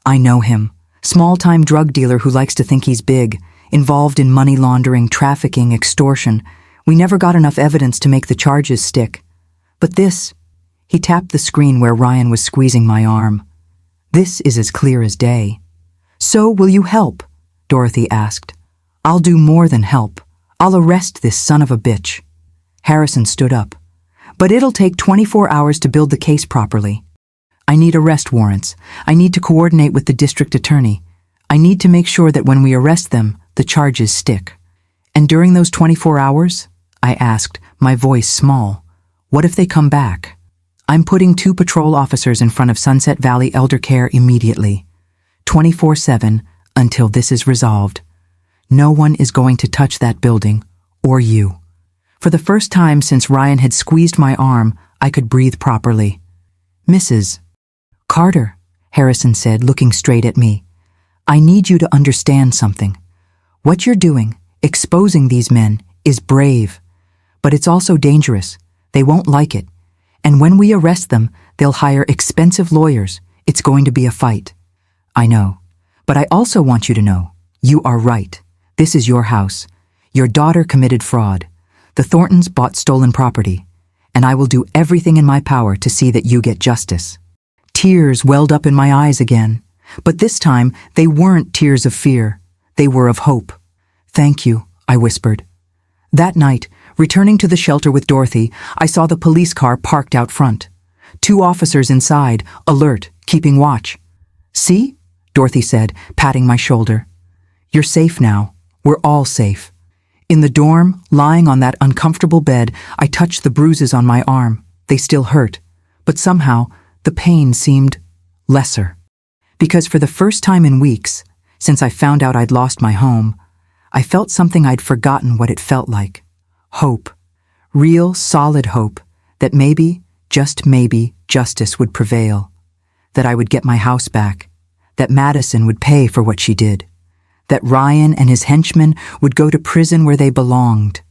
"I know him. Small-time drug dealer who likes to think he's big, involved in money laundering, trafficking, extortion. We never got enough evidence to make the charges stick. But this, he tapped the screen where Ryan was squeezing my arm. This is as clear as day. So will you help? Dorothy asked. I'll do more than help. I'll arrest this son of a bitch. Harrison stood up. But it'll take 24 hours to build the case properly. I need arrest warrants. I need to coordinate with the district attorney. I need to make sure that when we arrest them, the charges stick. And during those 24 hours, I asked, my voice small, what if they come back? I'm putting 2 patrol officers in front of Sunset Valley Elder Care immediately. 24/7 until this is resolved. No one is going to touch that building, or you. For the first time since Ryan had squeezed my arm, I could breathe properly. Mrs. Carter, Harrison said, looking straight at me. I need you to understand something. What you're doing, exposing these men, is brave. But it's also dangerous. They won't like it. And when we arrest them, they'll hire expensive lawyers. It's going to be a fight. I know. But I also want you to know, you are right. This is your house. Your daughter committed fraud. The Thorntons bought stolen property. And I will do everything in my power to see that you get justice. Tears welled up in my eyes again. But this time, they weren't tears of fear. They were of hope. Thank you, I whispered. That night, returning to the shelter with Dorothy, I saw the police car parked out front. 2 officers inside, alert, keeping watch. See? Dorothy said, patting my shoulder. You're safe now. We're all safe. In the dorm, lying on that uncomfortable bed, I touched the bruises on my arm. They still hurt. But somehow, the pain seemed lesser. Because for the first time in weeks, since I found out I'd lost my home, I felt something I'd forgotten what it felt like. Hope. Real, solid hope that maybe, just maybe, justice would prevail. That I would get my house back. That Madison would pay for what she did. That Ryan and his henchmen would go to prison where they belonged.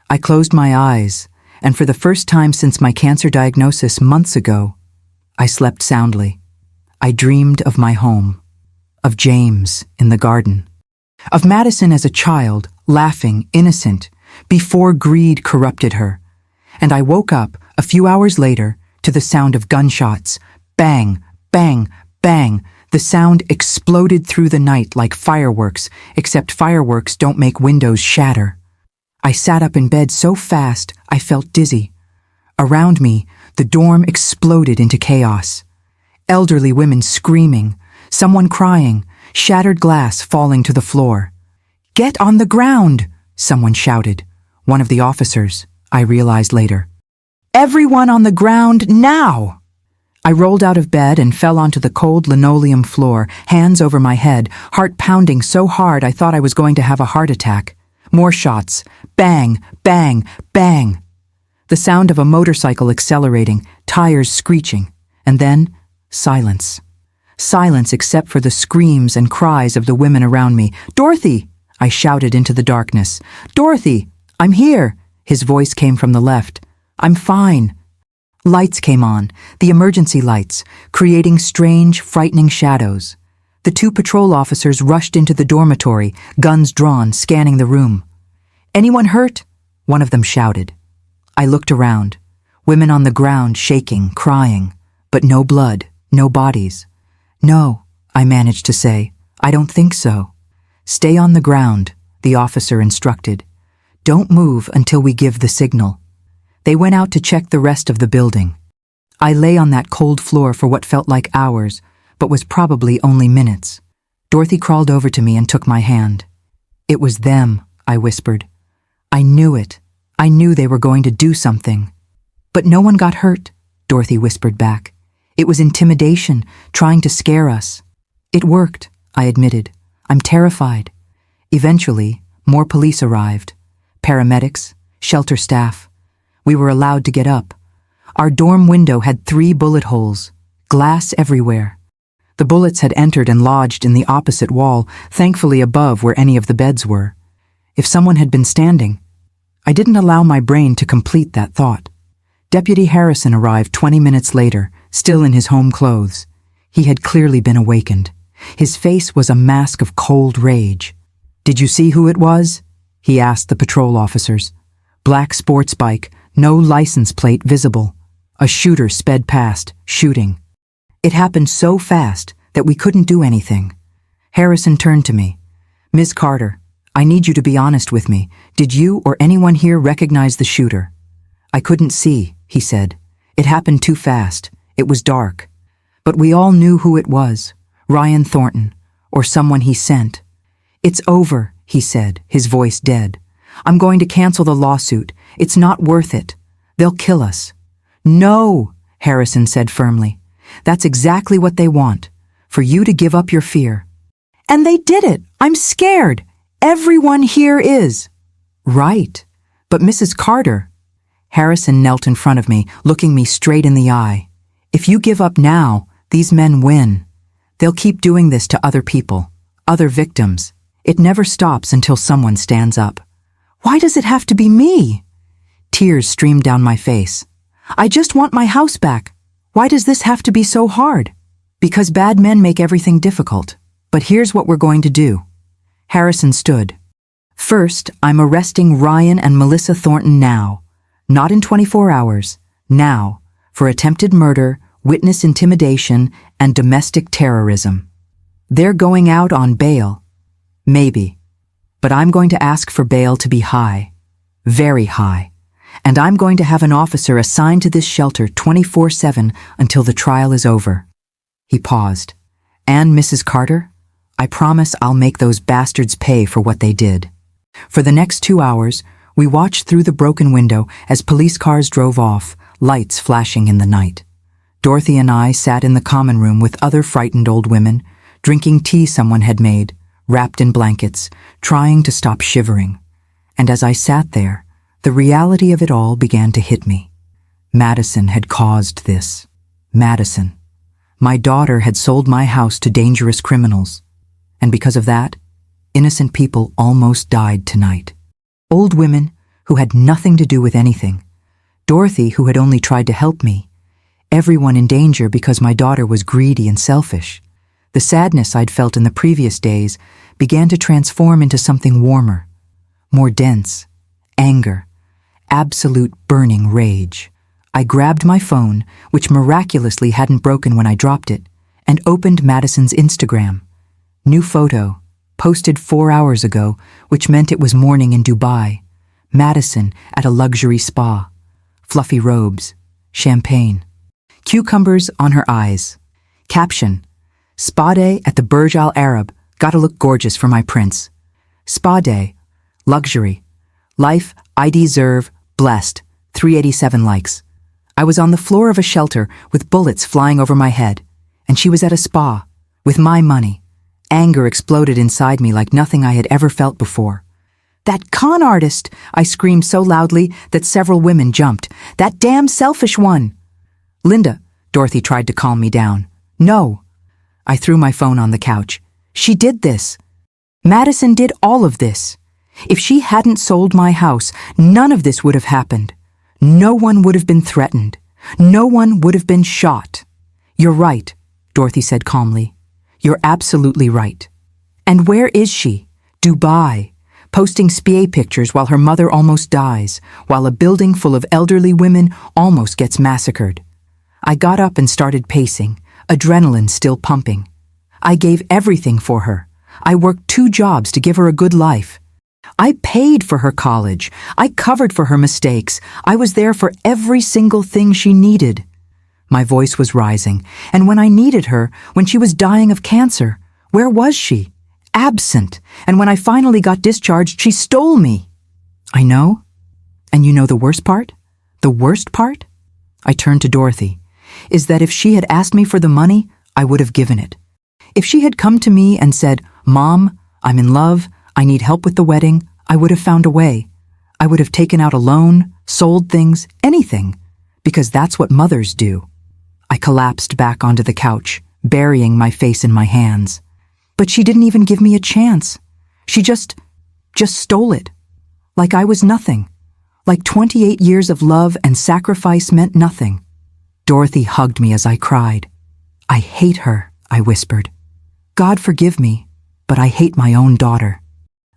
I closed my eyes, and for the first time since my cancer diagnosis months ago, I slept soundly. I dreamed of my home, of James in the garden, of Madison as a child, laughing, innocent, before greed corrupted her. And I woke up, a few hours later, to the sound of gunshots. Bang, bang, bang. The sound exploded through the night like fireworks, except fireworks don't make windows shatter. I sat up in bed so fast I felt dizzy. Around me, the dorm exploded into chaos. Elderly women screaming, someone crying, shattered glass falling to the floor. Get on the ground, someone shouted. One of the officers, I realized later. Everyone on the ground now! I rolled out of bed and fell onto the cold linoleum floor, hands over my head, heart pounding so hard I thought I was going to have a heart attack. More shots. Bang, bang, bang. The sound of a motorcycle accelerating, tires screeching, and then silence. Silence except for the screams and cries of the women around me. Dorothy! I shouted into the darkness. Dorothy! I'm here! His voice came from the left. I'm fine. Lights came on, the emergency lights, creating strange, frightening shadows. The 2 patrol officers rushed into the dormitory, guns drawn, scanning the room. Anyone hurt? One of them shouted. I looked around. Women on the ground shaking, crying, but no blood, no bodies. No, I managed to say. I don't think so. Stay on the ground, the officer instructed. Don't move until we give the signal. They went out to check the rest of the building. I lay on that cold floor for what felt like hours, but was probably only minutes. Dorothy crawled over to me and took my hand. It was them, I whispered. I knew it. I knew they were going to do something. But no one got hurt, Dorothy whispered back. It was intimidation, trying to scare us. It worked, I admitted. I'm terrified. Eventually, more police arrived. Paramedics, shelter staff. We were allowed to get up. Our dorm window had 3 bullet holes, glass everywhere. The bullets had entered and lodged in the opposite wall, thankfully above where any of the beds were. If someone had been standing, I didn't allow my brain to complete that thought. Deputy Harrison arrived 20 minutes later, still in his home clothes. He had clearly been awakened. His face was a mask of cold rage. "Did you see who it was?" he asked the patrol officers. Black sports bike, no license plate visible. A shooter sped past, shooting. It happened so fast that we couldn't do anything. Harrison turned to me. "Ms. Carter, I need you to be honest with me. Did you or anyone here recognize the shooter?" "I couldn't see," he said. "It happened too fast. It was dark. But we all knew who it was. Ryan Thornton, or someone he sent." "It's over," he said, his voice dead. "I'm going to cancel the lawsuit. It's not worth it. They'll kill us." "No," Harrison said firmly. "That's exactly what they want, for you to give up your fear." "And they did it. I'm scared. Everyone here is." "Right. But Mrs. Carter—" Harrison knelt in front of me, looking me straight in the eye. "If you give up now, these men win. They'll keep doing this to other people, other victims. It never stops until someone stands up." "Why does it have to be me?" Tears streamed down my face. "I just want my house back. Why does this have to be so hard?" "Because bad men make everything difficult. But here's what we're going to do." Harrison stood. "First, I'm arresting Ryan and Melissa Thornton now. Not in 24 hours. Now. For attempted murder, witness intimidation, and domestic terrorism. They're going out on bail. Maybe. But I'm going to ask for bail to be high. Very high. And I'm going to have an officer assigned to this shelter 24/7 until the trial is over." He paused. "And Mrs. Carter, I promise I'll make those bastards pay for what they did." For the next 2 hours, we watched through the broken window as police cars drove off, lights flashing in the night. Dorothy and I sat in the common room with other frightened old women, drinking tea someone had made, wrapped in blankets, trying to stop shivering. And as I sat there, the reality of it all began to hit me. Madison had caused this. Madison. My daughter had sold my house to dangerous criminals. And because of that, innocent people almost died tonight. Old women who had nothing to do with anything. Dorothy, who had only tried to help me. Everyone in danger because my daughter was greedy and selfish. The sadness I'd felt in the previous days began to transform into something warmer, more dense, anger, absolute burning rage. I grabbed my phone, which miraculously hadn't broken when I dropped it, and opened Madison's Instagram. New photo, posted 4 hours ago, which meant it was morning in Dubai. Madison at a luxury spa. Fluffy robes, champagne. Cucumbers on her eyes. Caption: "Spa day at the Burj Al Arab. Gotta look gorgeous for my prince." Spa day. Luxury. Life I deserve. Blessed. 387 likes. I was on the floor of a shelter with bullets flying over my head, and she was at a spa, with my money. Anger exploded inside me like nothing I had ever felt before. "That con artist!" I screamed so loudly that several women jumped. "That damn selfish one!" "Linda," Dorothy tried to calm me down. "No." I threw my phone on the couch. "She did this. Madison did all of this. If she hadn't sold my house, none of this would have happened. No one would have been threatened. No one would have been shot." "You're right," Dorothy said calmly. "You're absolutely right." "And where is she?" "Dubai, posting SPA pictures while her mother almost dies, while a building full of elderly women almost gets massacred." I got up and started pacing, adrenaline still pumping. I gave everything for her. I worked 2 jobs to give her a good life. I paid for her college. I covered for her mistakes. I was there for every single thing she needed. My voice was rising, and when I needed her, when she was dying of cancer, where was she? Absent. And when I finally got discharged, she stole me. "I know. And you know the worst part? The worst part?" I turned to Dorothy. "Is that if she had asked me for the money, I would have given it. If she had come to me and said, 'Mom, I'm in love, I need help with the wedding,' I would have found a way. I would have taken out a loan, sold things, anything, because that's what mothers do." I collapsed back onto the couch, burying my face in my hands. But she didn't even give me a chance. She just stole it. Like I was nothing. Like 28 years of love and sacrifice meant nothing. Dorothy hugged me as I cried. "I hate her," I whispered. God forgive me, but I hate my own daughter.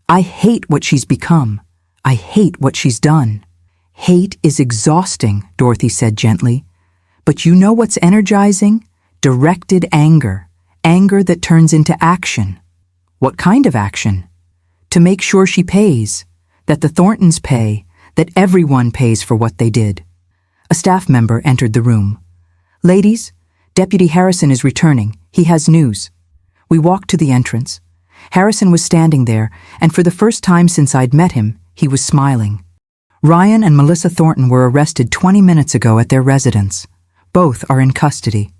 I hate what she's become. I hate what she's done. Hate is exhausting, Dorothy said gently. But you know what's energizing? Directed anger. Anger that turns into action. What kind of action? To make sure she pays, that the Thorntons pay, that everyone pays for what they did. A staff member entered the room. Ladies, Deputy Harrison is returning. He has news. We walked to the entrance. Harrison was standing there, and for the first time since I'd met him, he was smiling. Ryan and Melissa Thornton were arrested 20 minutes ago at their residence. Both are in custody.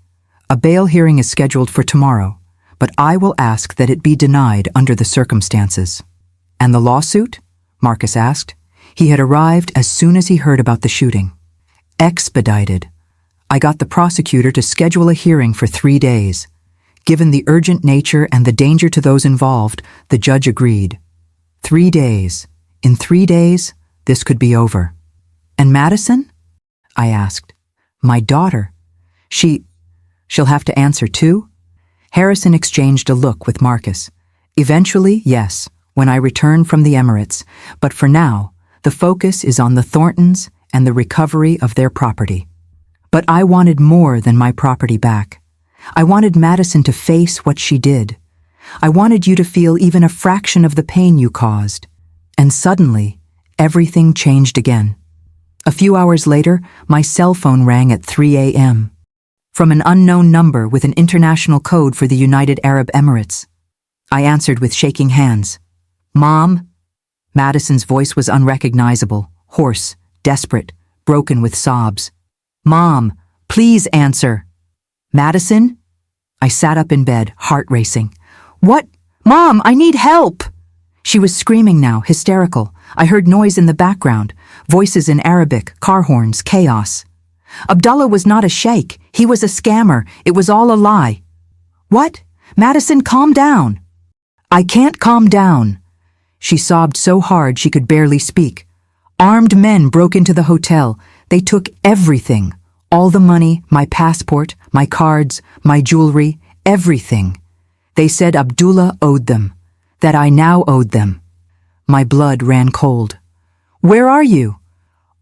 A bail hearing is scheduled for tomorrow, but I will ask that it be denied under the circumstances. And the lawsuit? Marcus asked. He had arrived as soon as he heard about the shooting. Expedited. I got the prosecutor to schedule a hearing for 3 days. Given the urgent nature and the danger to those involved, the judge agreed. 3 days. In 3 days, this could be over. And Madison? I asked. My daughter. She'll have to answer too? Harrison exchanged a look with Marcus. Eventually, yes, when I return from the Emirates, but for now, the focus is on the Thorntons and the recovery of their property. But I wanted more than my property back. I wanted Madison to face what she did. I wanted you to feel even a fraction of the pain you caused. And suddenly, everything changed again. A few hours later, my cell phone rang at 3 a.m. from an unknown number with an international code for the United Arab Emirates. I answered with shaking hands. Mom? Madison's voice was unrecognizable, hoarse, desperate, broken with sobs. Mom, please answer. Madison? I sat up in bed, heart racing. What? Mom, I need help! She was screaming now, hysterical. I heard noise in the background, voices in Arabic, car horns, chaos. Abdullah was not a sheikh. He was a scammer. It was all a lie. What? Madison, calm down. I can't calm down. She sobbed so hard she could barely speak. Armed men broke into the hotel. They took everything. All the money, my passport, my cards, my jewelry, everything. They said Abdullah owed them, that I now owed them. My blood ran cold. Where are you?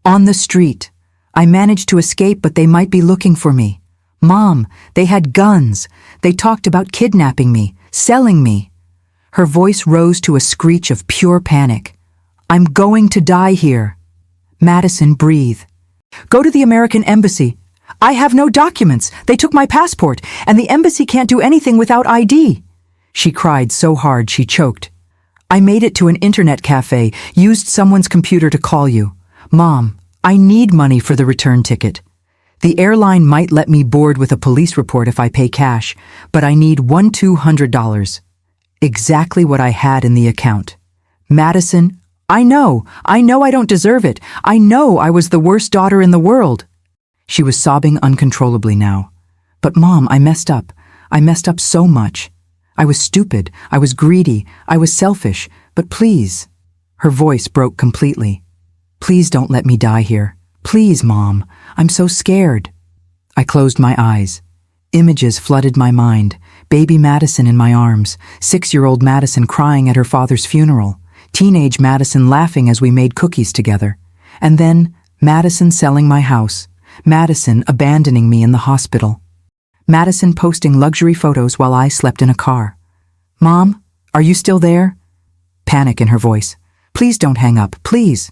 On the street. I managed to escape, but they might be looking for me. Mom, they had guns. They talked about kidnapping me, selling me. Her voice rose to a screech of pure panic. I'm going to die here. Madison, breathe. Go to the American embassy. I have no documents. They took my passport, and the embassy can't do anything without ID. She cried so hard she choked. I made it to an internet cafe, used someone's computer to call you. Mom, I need money for the return ticket. The airline might let me board with a police report if I pay cash, but I need $200. Exactly what I had in the account. Madison, I know I don't deserve it. I know I was the worst daughter in the world. She was sobbing uncontrollably now. But Mom, I messed up. I messed up so much. I was stupid. I was greedy. I was selfish. But please. Her voice broke completely. Please don't let me die here. Please, Mom. I'm so scared. I closed my eyes. Images flooded my mind. Baby Madison in my arms. 6-year-old Madison crying at her father's funeral. Teenage Madison laughing as we made cookies together. And then Madison selling my house. Madison abandoning me in the hospital. Madison posting luxury photos while I slept in a car. Mom, are you still there? Panic in her voice. Please don't hang up, please.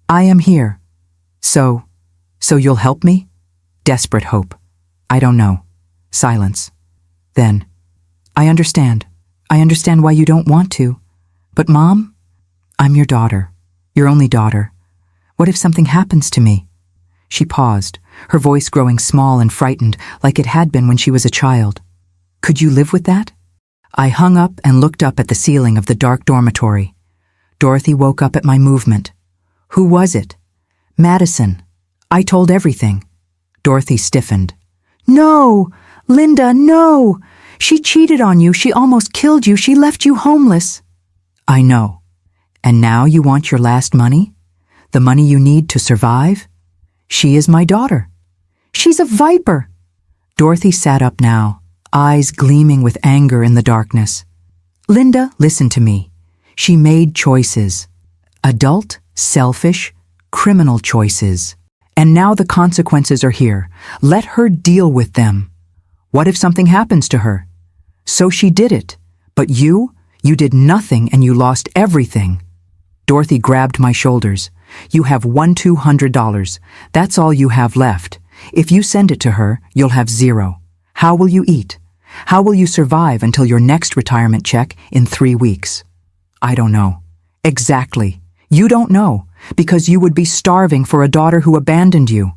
I am here. So you'll help me? Desperate hope. I don't know. Silence. Then, I understand. I understand why you don't want to. But Mom, I'm your daughter. Your only daughter. What if something happens to me? She paused, her voice growing small and frightened like it had been when she was a child. Could you live with that? I hung up and looked up at the ceiling of the dark dormitory. Dorothy woke up at my movement. Who was it? Madison. I told everything. Dorothy stiffened. No! Linda, no! She cheated on you. She almost killed you. She left you homeless. I know. And now you want your last money? The money you need to survive? She is my daughter. She's a viper. Dorothy sat up now, eyes gleaming with anger in the darkness. Linda, listen to me. She made choices. Adult, selfish, criminal choices. And now the consequences are here. Let her deal with them. What if something happens to her? So she did it. But you did nothing and you lost everything. Dorothy grabbed my shoulders. You have $200. That's all you have left. If you send it to her, you'll have zero. How will you eat? How will you survive until your next retirement check in 3 weeks? I don't know. Exactly. You don't know, because you would be starving for a daughter who abandoned you.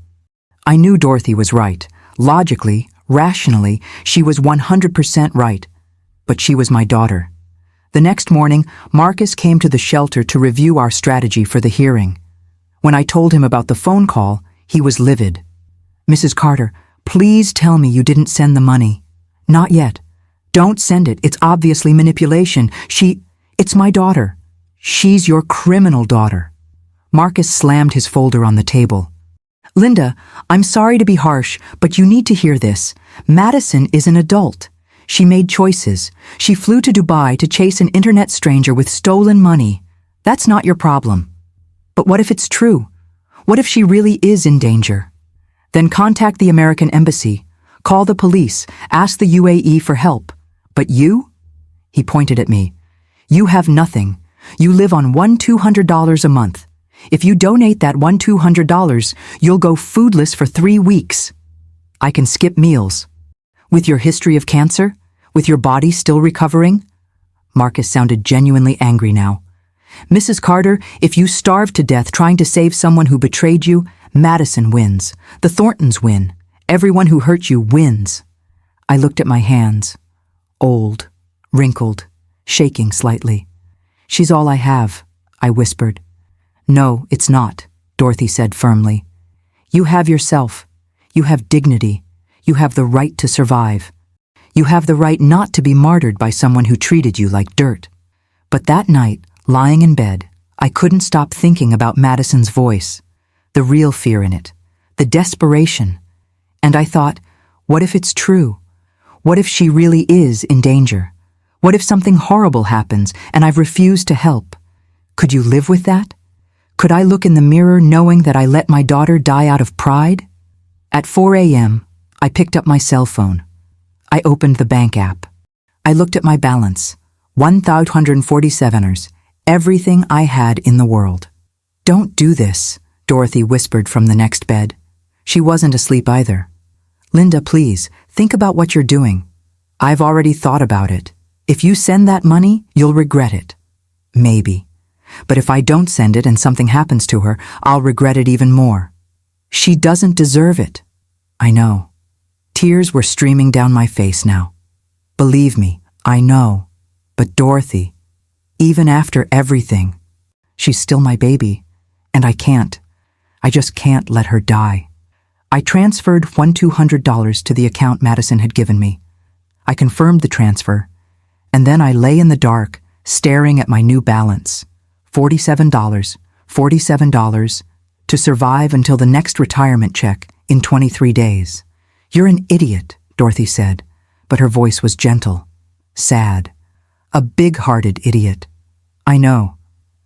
I knew Dorothy was right. Logically, rationally, she was 100% right. But she was my daughter. The next morning, Marcus came to the shelter to review our strategy for the hearing. When I told him about the phone call, he was livid. Mrs. Carter, please tell me you didn't send the money. Not yet. Don't send it. It's obviously manipulation. It's my daughter. She's your criminal daughter. Marcus slammed his folder on the table. Linda, I'm sorry to be harsh, but you need to hear this. Madison is an adult. She made choices. She flew to Dubai to chase an internet stranger with stolen money. That's not your problem. But what if it's true? What if she really is in danger? Then contact the American embassy. Call the police. Ask the UAE for help. But you? He pointed at me. You have nothing. You live on $200 a month. If you donate that $200, you'll go foodless for 3 weeks. I can skip meals. With your history of cancer? With your body still recovering? Marcus sounded genuinely angry now. Mrs. Carter, if you starve to death trying to save someone who betrayed you, Madison wins. The Thorntons win. Everyone who hurt you wins. I looked at my hands. Old, wrinkled, shaking slightly. She's all I have, I whispered. No, it's not, Dorothy said firmly. You have yourself. You have dignity. You have the right to survive. You have the right not to be martyred by someone who treated you like dirt. But that night, lying in bed, I couldn't stop thinking about Madison's voice, the real fear in it, the desperation. And I thought, what if it's true? What if she really is in danger? What if something horrible happens and I've refused to help? Could you live with that? Could I look in the mirror knowing that I let my daughter die out of pride? At 4 a.m., I picked up my cell phone. I opened the bank app. I looked at my balance, 1,247ers, everything I had in the world. Don't do this, Dorothy whispered from the next bed. She wasn't asleep either. Linda, please, think about what you're doing. I've already thought about it. If you send that money, you'll regret it. Maybe. But if I don't send it and something happens to her, I'll regret it even more. She doesn't deserve it. I know. Tears were streaming down my face now. Believe me, I know. But Dorothy, even after everything, she's still my baby, and I just can't let her die. I transferred $200 to the account Madison had given me. I confirmed the transfer, and then I lay in the dark, staring at my new balance. $47, to survive until the next retirement check in 23 days. You're an idiot, Dorothy said, but her voice was gentle, sad, a big-hearted idiot. I know.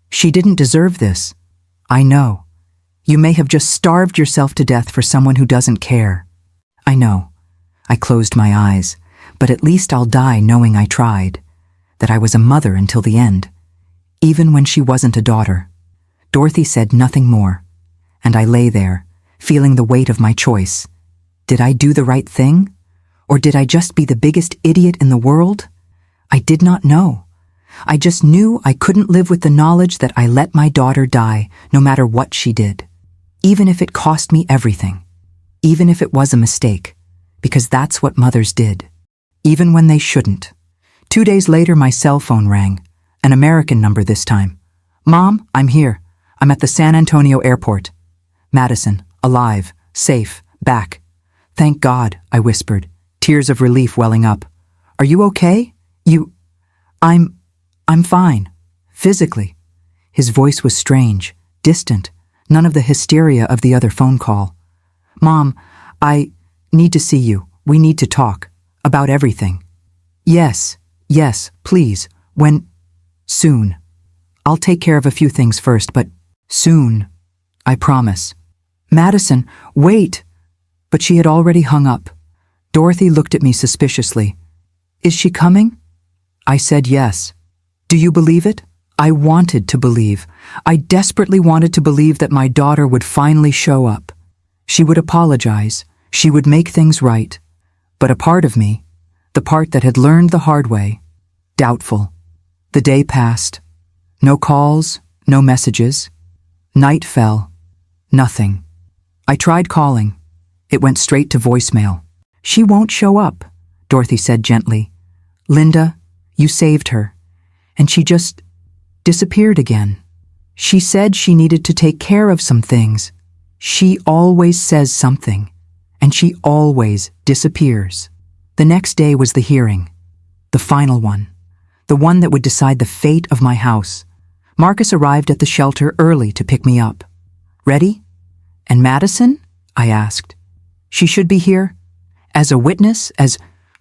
She didn't deserve this. I know. You may have just starved yourself to death for someone who doesn't care. I know. I closed my eyes, but at least I'll die knowing I tried, that I was a mother until the end, even when she wasn't a daughter. Dorothy said nothing more, and I lay there, feeling the weight of my choice. Did I do the right thing? Or did I just be the biggest idiot in the world? I did not know. I just knew I couldn't live with the knowledge that I let my daughter die, no matter what she did. Even if it cost me everything. Even if it was a mistake. Because that's what mothers did. Even when they shouldn't. 2 days later, my cell phone rang. An American number this time. Mom, I'm here. I'm at the San Antonio airport. Madison, alive, safe, back. Thank God, I whispered, tears of relief welling up. Are you okay? I'm fine. Physically. His voice was strange, distant, none of the hysteria of the other phone call. Mom, I need to see you. We need to talk. About everything. Yes, please. When? Soon. I'll take care of a few things first, but soon. I promise. Madison, wait! But she had already hung up. Dorothy looked at me suspiciously. Is she coming? I said yes. Do you believe it? I wanted to believe. I desperately wanted to believe that my daughter would finally show up. She would apologize. She would make things right. But a part of me, the part that had learned the hard way, doubtful. The day passed. No calls, no messages. Night fell. Nothing. I tried calling. It went straight to voicemail. She won't show up, Dorothy said gently. Linda, you saved her. And she just disappeared again. She said she needed to take care of some things. She always says something, and she always disappears. The next day was the hearing, the final one, the one that would decide the fate of my house. Marcus arrived at the shelter early to pick me up. Ready? And Madison? I asked. She should be here? As a witness,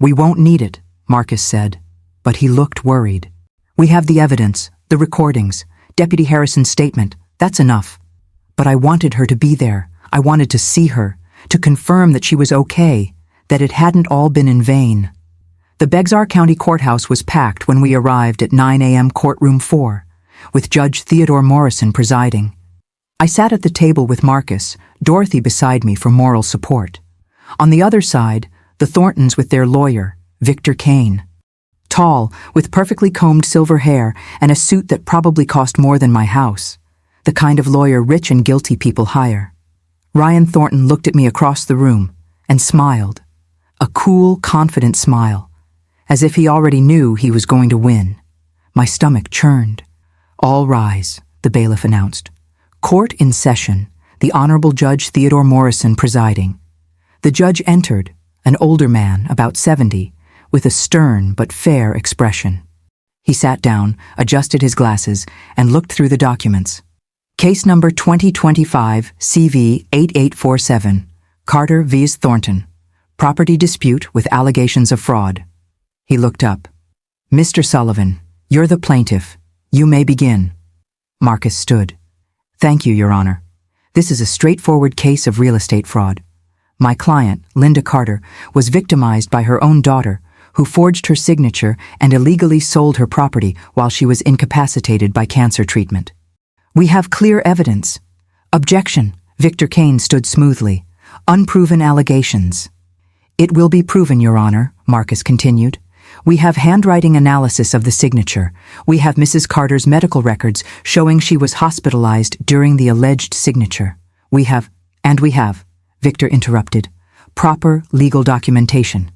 We won't need it, Marcus said, but he looked worried. We have the evidence, the recordings, Deputy Harrison's statement. That's enough. But I wanted her to be there. I wanted to see her, to confirm that she was okay, that it hadn't all been in vain. The Bexar County Courthouse was packed when we arrived at 9 a.m. Courtroom 4, with Judge Theodore Morrison presiding. I sat at the table with Marcus, Dorothy beside me for moral support. On the other side, the Thorntons with their lawyer, Victor Kane. Tall, with perfectly combed silver hair and a suit that probably cost more than my house. The kind of lawyer rich and guilty people hire. Ryan Thornton looked at me across the room and smiled. A cool, confident smile, as if he already knew he was going to win. My stomach churned. All rise, the bailiff announced. Court in session, the Honorable Judge Theodore Morrison presiding. The judge entered, an older man, about 70, with a stern but fair expression. He sat down, adjusted his glasses, and looked through the documents. Case number 2025 CV 8847, Carter v. Thornton. Property dispute with allegations of fraud. He looked up. Mr. Sullivan, you're the plaintiff. You may begin. Marcus stood. Thank you, Your Honor. This is a straightforward case of real estate fraud. My client, Linda Carter, was victimized by her own daughter, who forged her signature and illegally sold her property while she was incapacitated by cancer treatment. We have clear evidence. Objection. Victor Kane stood smoothly. Unproven allegations. It will be proven, Your Honor, Marcus continued. We have handwriting analysis of the signature. We have Mrs. Carter's medical records showing she was hospitalized during the alleged signature. We have, Victor interrupted, proper legal documentation.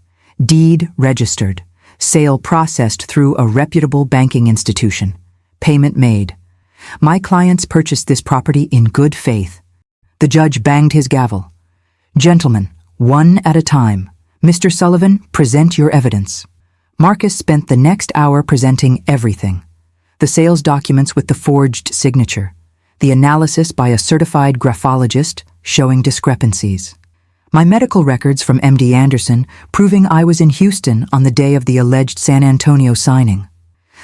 Deed registered. Sale processed through a reputable banking institution. Payment made. My clients purchased this property in good faith. The judge banged his gavel. Gentlemen, one at a time. Mr. Sullivan, present your evidence. Marcus spent the next hour presenting everything. The sales documents with the forged signature. The analysis by a certified graphologist showing discrepancies. My medical records from MD Anderson proving I was in Houston on the day of the alleged San Antonio signing.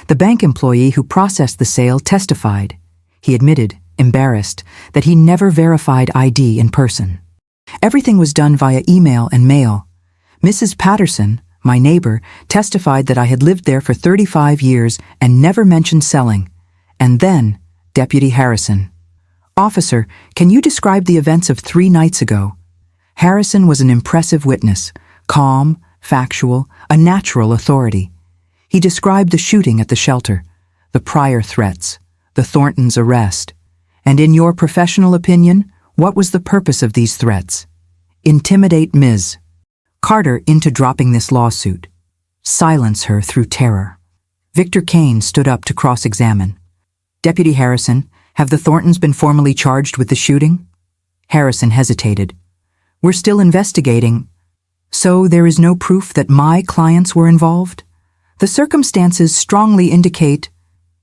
The bank employee who processed the sale testified. He admitted, embarrassed, that he never verified ID in person. Everything was done via email and mail. Mrs. Patterson, my neighbor, testified that I had lived there for 35 years and never mentioned selling. And then, Deputy Harrison. Officer, can you describe the events of 3 nights ago? Harrison was an impressive witness, calm, factual, a natural authority. He described the shooting at the shelter, the prior threats, the Thorntons' arrest. And in your professional opinion, what was the purpose of these threats? Intimidate Ms. Carter into dropping this lawsuit. Silence her through terror. Victor Kane stood up to cross-examine. Deputy Harrison, have the Thorntons been formally charged with the shooting? Harrison hesitated. We're still investigating. So there is no proof that my clients were involved? The circumstances strongly indicate,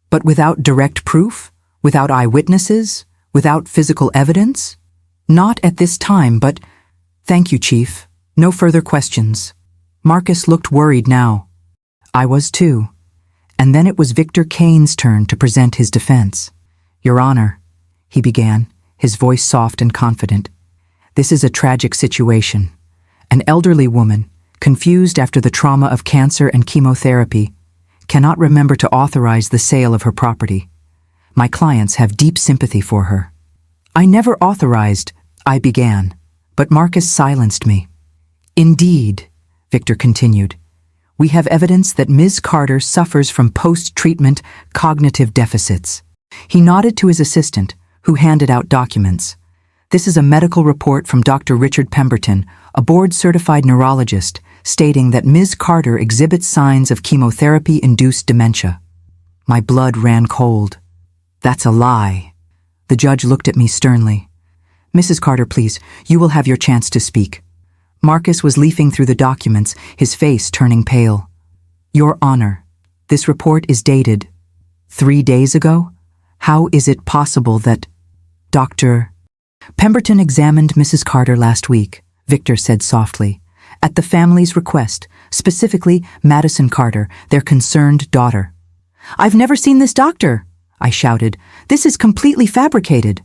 but without direct proof, without eyewitnesses, without physical evidence? Not at this time, but thank you, Chief. No further questions. Marcus looked worried now. I was too. And then it was Victor Kane's turn to present his defense. Your Honor, he began, his voice soft and confident. This is a tragic situation. An elderly woman, confused after the trauma of cancer and chemotherapy, cannot remember to authorize the sale of her property. My clients have deep sympathy for her. I never authorized, I began, but Marcus silenced me. Indeed, Victor continued, we have evidence that Ms. Carter suffers from post-treatment cognitive deficits. He nodded to his assistant, who handed out documents. This is a medical report from Dr. Richard Pemberton, a board-certified neurologist, stating that Ms. Carter exhibits signs of chemotherapy-induced dementia. My blood ran cold. That's a lie. The judge looked at me sternly. Mrs. Carter, please, you will have your chance to speak. Marcus was leafing through the documents, his face turning pale. Your Honor, this report is dated 3 days ago? How is it possible that Dr. Pemberton examined Mrs. Carter last week, Victor said softly, at the family's request, specifically Madison Carter, their concerned daughter. I've never seen this doctor, I shouted. This is completely fabricated.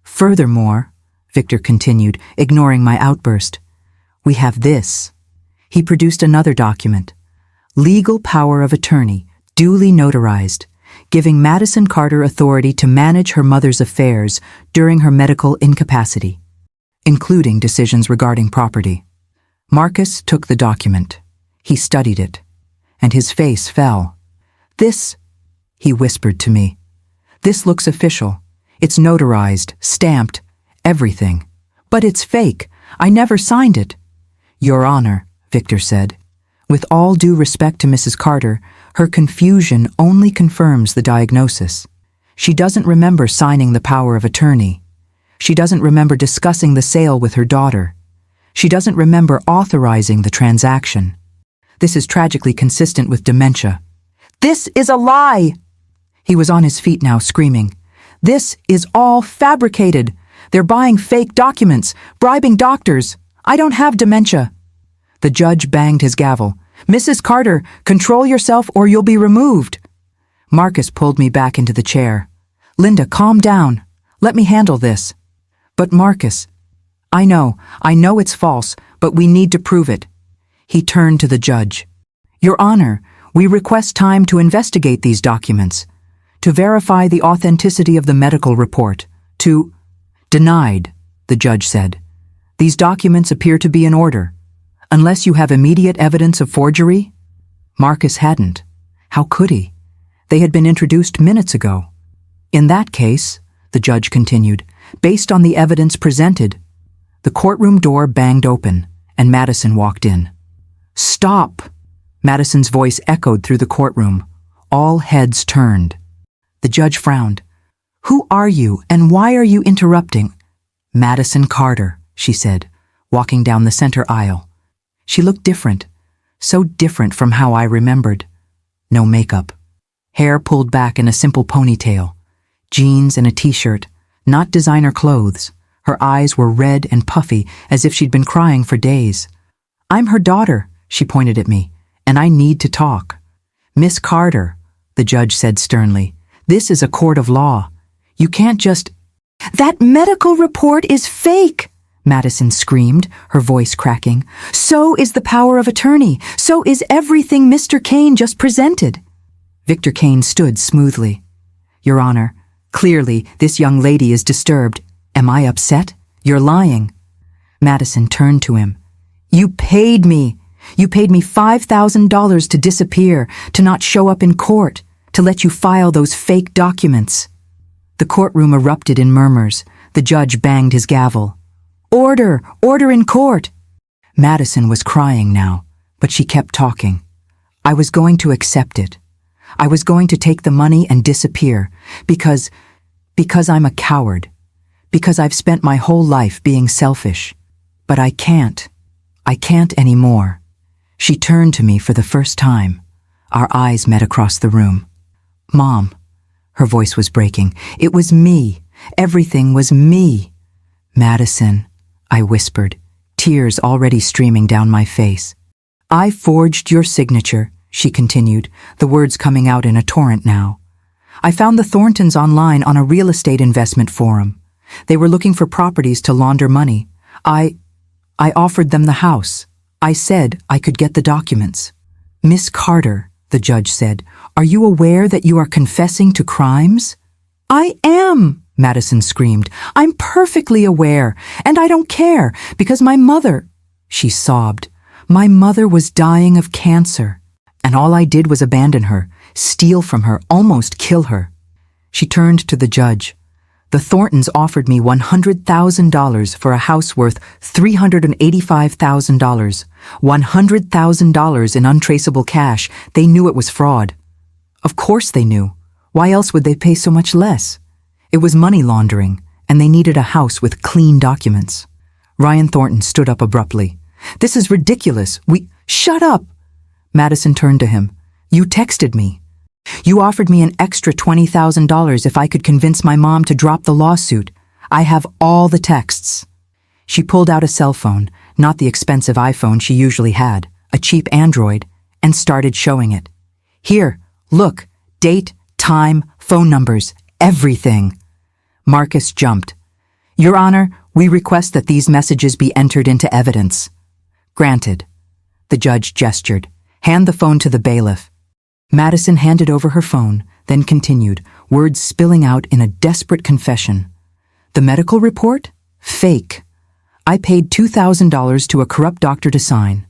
Furthermore, Victor continued, ignoring my outburst, we have this. He produced another document. Legal power of attorney, duly notarized, giving Madison Carter authority to manage her mother's affairs during her medical incapacity, including decisions regarding property. Marcus took the document. He studied it, and his face fell. This, he whispered to me, this looks official. It's notarized, stamped, everything. But it's fake. I never signed it. Your Honor, Victor said, with all due respect to Mrs. Carter, her confusion only confirms the diagnosis. She doesn't remember signing the power of attorney. She doesn't remember discussing the sale with her daughter. She doesn't remember authorizing the transaction. This is tragically consistent with dementia. This is a lie! He was on his feet now, screaming. This is all fabricated. They're buying fake documents, bribing doctors. I don't have dementia. The judge banged his gavel. Mrs. Carter, control yourself or you'll be removed. Marcus pulled me back into the chair. Linda, calm down. Let me handle this. But Marcus, I know it's false, but we need to prove it. He turned to the judge. Your Honor, we request time to investigate these documents, to verify the authenticity of the medical report, to... Denied, the judge said. These documents appear to be in order. Unless you have immediate evidence of forgery? Marcus hadn't. How could he? They had been introduced minutes ago. In that case, the judge continued, based on the evidence presented, the courtroom door banged open, and Madison walked in. Stop! Madison's voice echoed through the courtroom. All heads turned. The judge frowned. Who are you, and why are you interrupting? Madison Carter, she said, walking down the center aisle. She looked different, so different from how I remembered. No makeup. Hair pulled back in a simple ponytail. Jeans and a t-shirt, not designer clothes. Her eyes were red and puffy, as if she'd been crying for days. I'm her daughter, she pointed at me, and I need to talk. Miss Carter, the judge said sternly, this is a court of law. You can't just... That medical report is fake, Madison screamed, her voice cracking. So is the power of attorney. So is everything Mr. Kane just presented. Victor Kane stood smoothly. Your Honor, clearly this young lady is disturbed. Am I upset? You're lying. Madison turned to him. You paid me. You paid me $5,000 to disappear, to not show up in court, to let you file those fake documents. The courtroom erupted in murmurs. The judge banged his gavel. Order! Order in court! Madison was crying now, but she kept talking. I was going to accept it. I was going to take the money and disappear, because I'm a coward. Because I've spent my whole life being selfish. But I can't. I can't anymore. She turned to me for the first time. Our eyes met across the room. Mom. Her voice was breaking. It was me. Everything was me. Madison, I whispered, tears already streaming down my face. I forged your signature, she continued, the words coming out in a torrent now. I found the Thorntons online on a real estate investment forum. They were looking for properties to launder money. I offered them the house. I said I could get the documents. Miss Carter, the judge said, are you aware that you are confessing to crimes? I am, Madison screamed. I'm perfectly aware, and I don't care, because my mother, she sobbed, my mother was dying of cancer, and all I did was abandon her, steal from her, almost kill her. She turned to the judge. The Thorntons offered me $100,000 for a house worth $385,000. $100,000 in untraceable cash. They knew it was fraud. Of course they knew. Why else would they pay so much less? It was money laundering, and they needed a house with clean documents. Ryan Thornton stood up abruptly. This is ridiculous. Shut up! Madison turned to him. You texted me. You offered me an extra $20,000 if I could convince my mom to drop the lawsuit. I have all the texts. She pulled out a cell phone, not the expensive iPhone she usually had, a cheap Android, and started showing it. Here, look, date, time, phone numbers, everything. Marcus jumped. Your Honor, we request that these messages be entered into evidence. Granted. The judge gestured. Hand the phone to the bailiff. Madison handed over her phone, then continued, words spilling out in a desperate confession. The medical report? Fake. I paid $2,000 to a corrupt doctor to sign.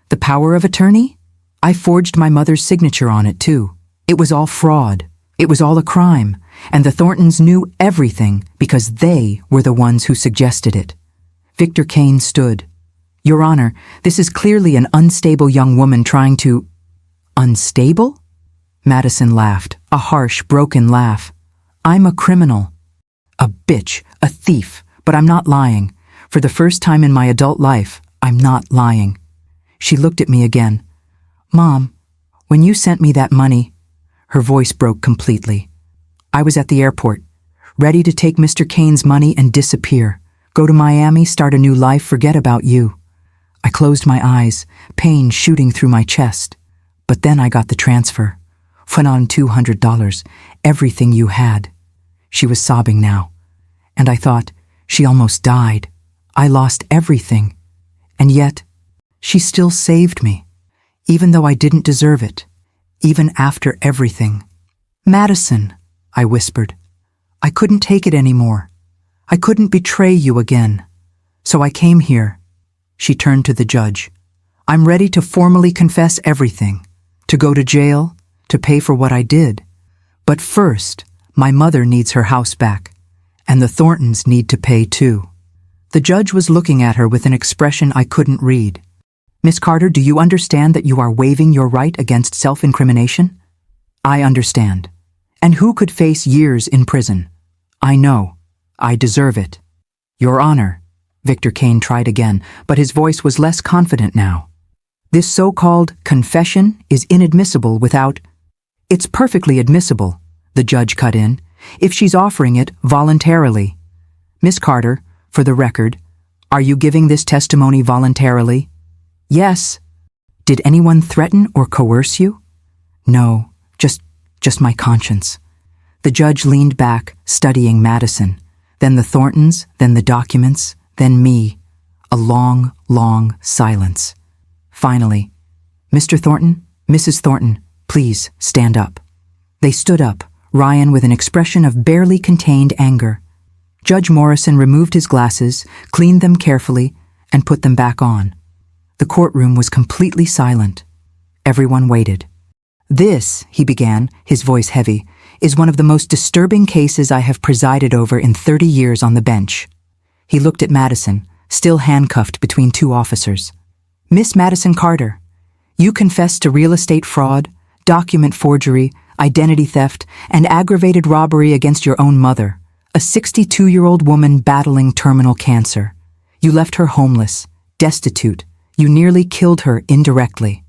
The power of attorney? I forged my mother's signature on it, too. It was all fraud. It was all a crime, and the Thorntons knew everything because they were the ones who suggested it. Victor Kane stood. Your Honor, this is clearly an unstable young woman trying to... Unstable? Madison laughed, a harsh, broken laugh. I'm a criminal. A bitch, a thief, but I'm not lying. For the first time in my adult life, I'm not lying. She looked at me again. Mom, when you sent me that money... Her voice broke completely. I was at the airport, ready to take Mr. Kane's money and disappear. Go to Miami, start a new life, forget about you. I closed my eyes, pain shooting through my chest. But then I got the transfer. Went on $200, everything you had. She was sobbing now. And I thought, she almost died. I lost everything. And yet, she still saved me, even though I didn't deserve it, even after everything. Madison, I whispered. I couldn't take it anymore. I couldn't betray you again. So I came here. She turned to the judge. I'm ready to formally confess everything, to go to jail, to pay for what I did. But first, my mother needs her house back, and the Thorntons need to pay too. The judge was looking at her with an expression I couldn't read. Miss Carter, do you understand that you are waiving your right against self-incrimination? I understand. And who could face years in prison? I know. I deserve it. Your Honor. Victor Kane tried again, but his voice was less confident now. This so-called confession is inadmissible without... It's perfectly admissible, the judge cut in, if she's offering it voluntarily. Miss Carter, for the record, are you giving this testimony voluntarily? Yes. Did anyone threaten or coerce you? No, just my conscience. The judge leaned back, studying Madison, then the Thorntons, then the documents, then me. A long, long silence. Finally, Mr. Thornton, Mrs. Thornton, please stand up. They stood up, Ryan with an expression of barely contained anger. Judge Morrison removed his glasses, cleaned them carefully, and put them back on. The courtroom was completely silent. Everyone waited. This, he began, his voice heavy, is one of the most disturbing cases I have presided over in 30 years on the bench. He looked at Madison, still handcuffed between two officers. Miss Madison Carter, you confessed to real estate fraud, document forgery, identity theft, and aggravated robbery against your own mother, a 62-year-old woman battling terminal cancer. You left her homeless, destitute. You nearly killed her indirectly.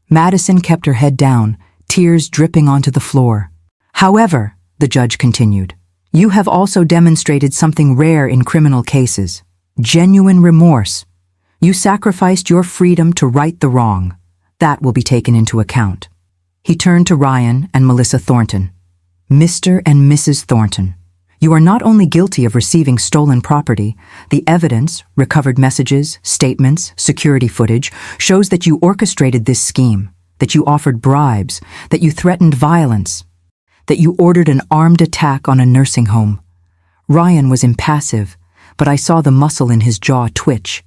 Madison kept her head down, tears dripping onto the floor. However, the judge continued, you have also demonstrated something rare in criminal cases, genuine remorse. You sacrificed your freedom to right the wrong. That will be taken into account." He turned to Ryan and Melissa Thornton. "Mr. and Mrs. Thornton, you are not only guilty of receiving stolen property, the evidence, recovered messages, statements, security footage, shows that you orchestrated this scheme, that you offered bribes, that you threatened violence, that you ordered an armed attack on a nursing home." Ryan was impassive, but I saw the muscle in his jaw twitch.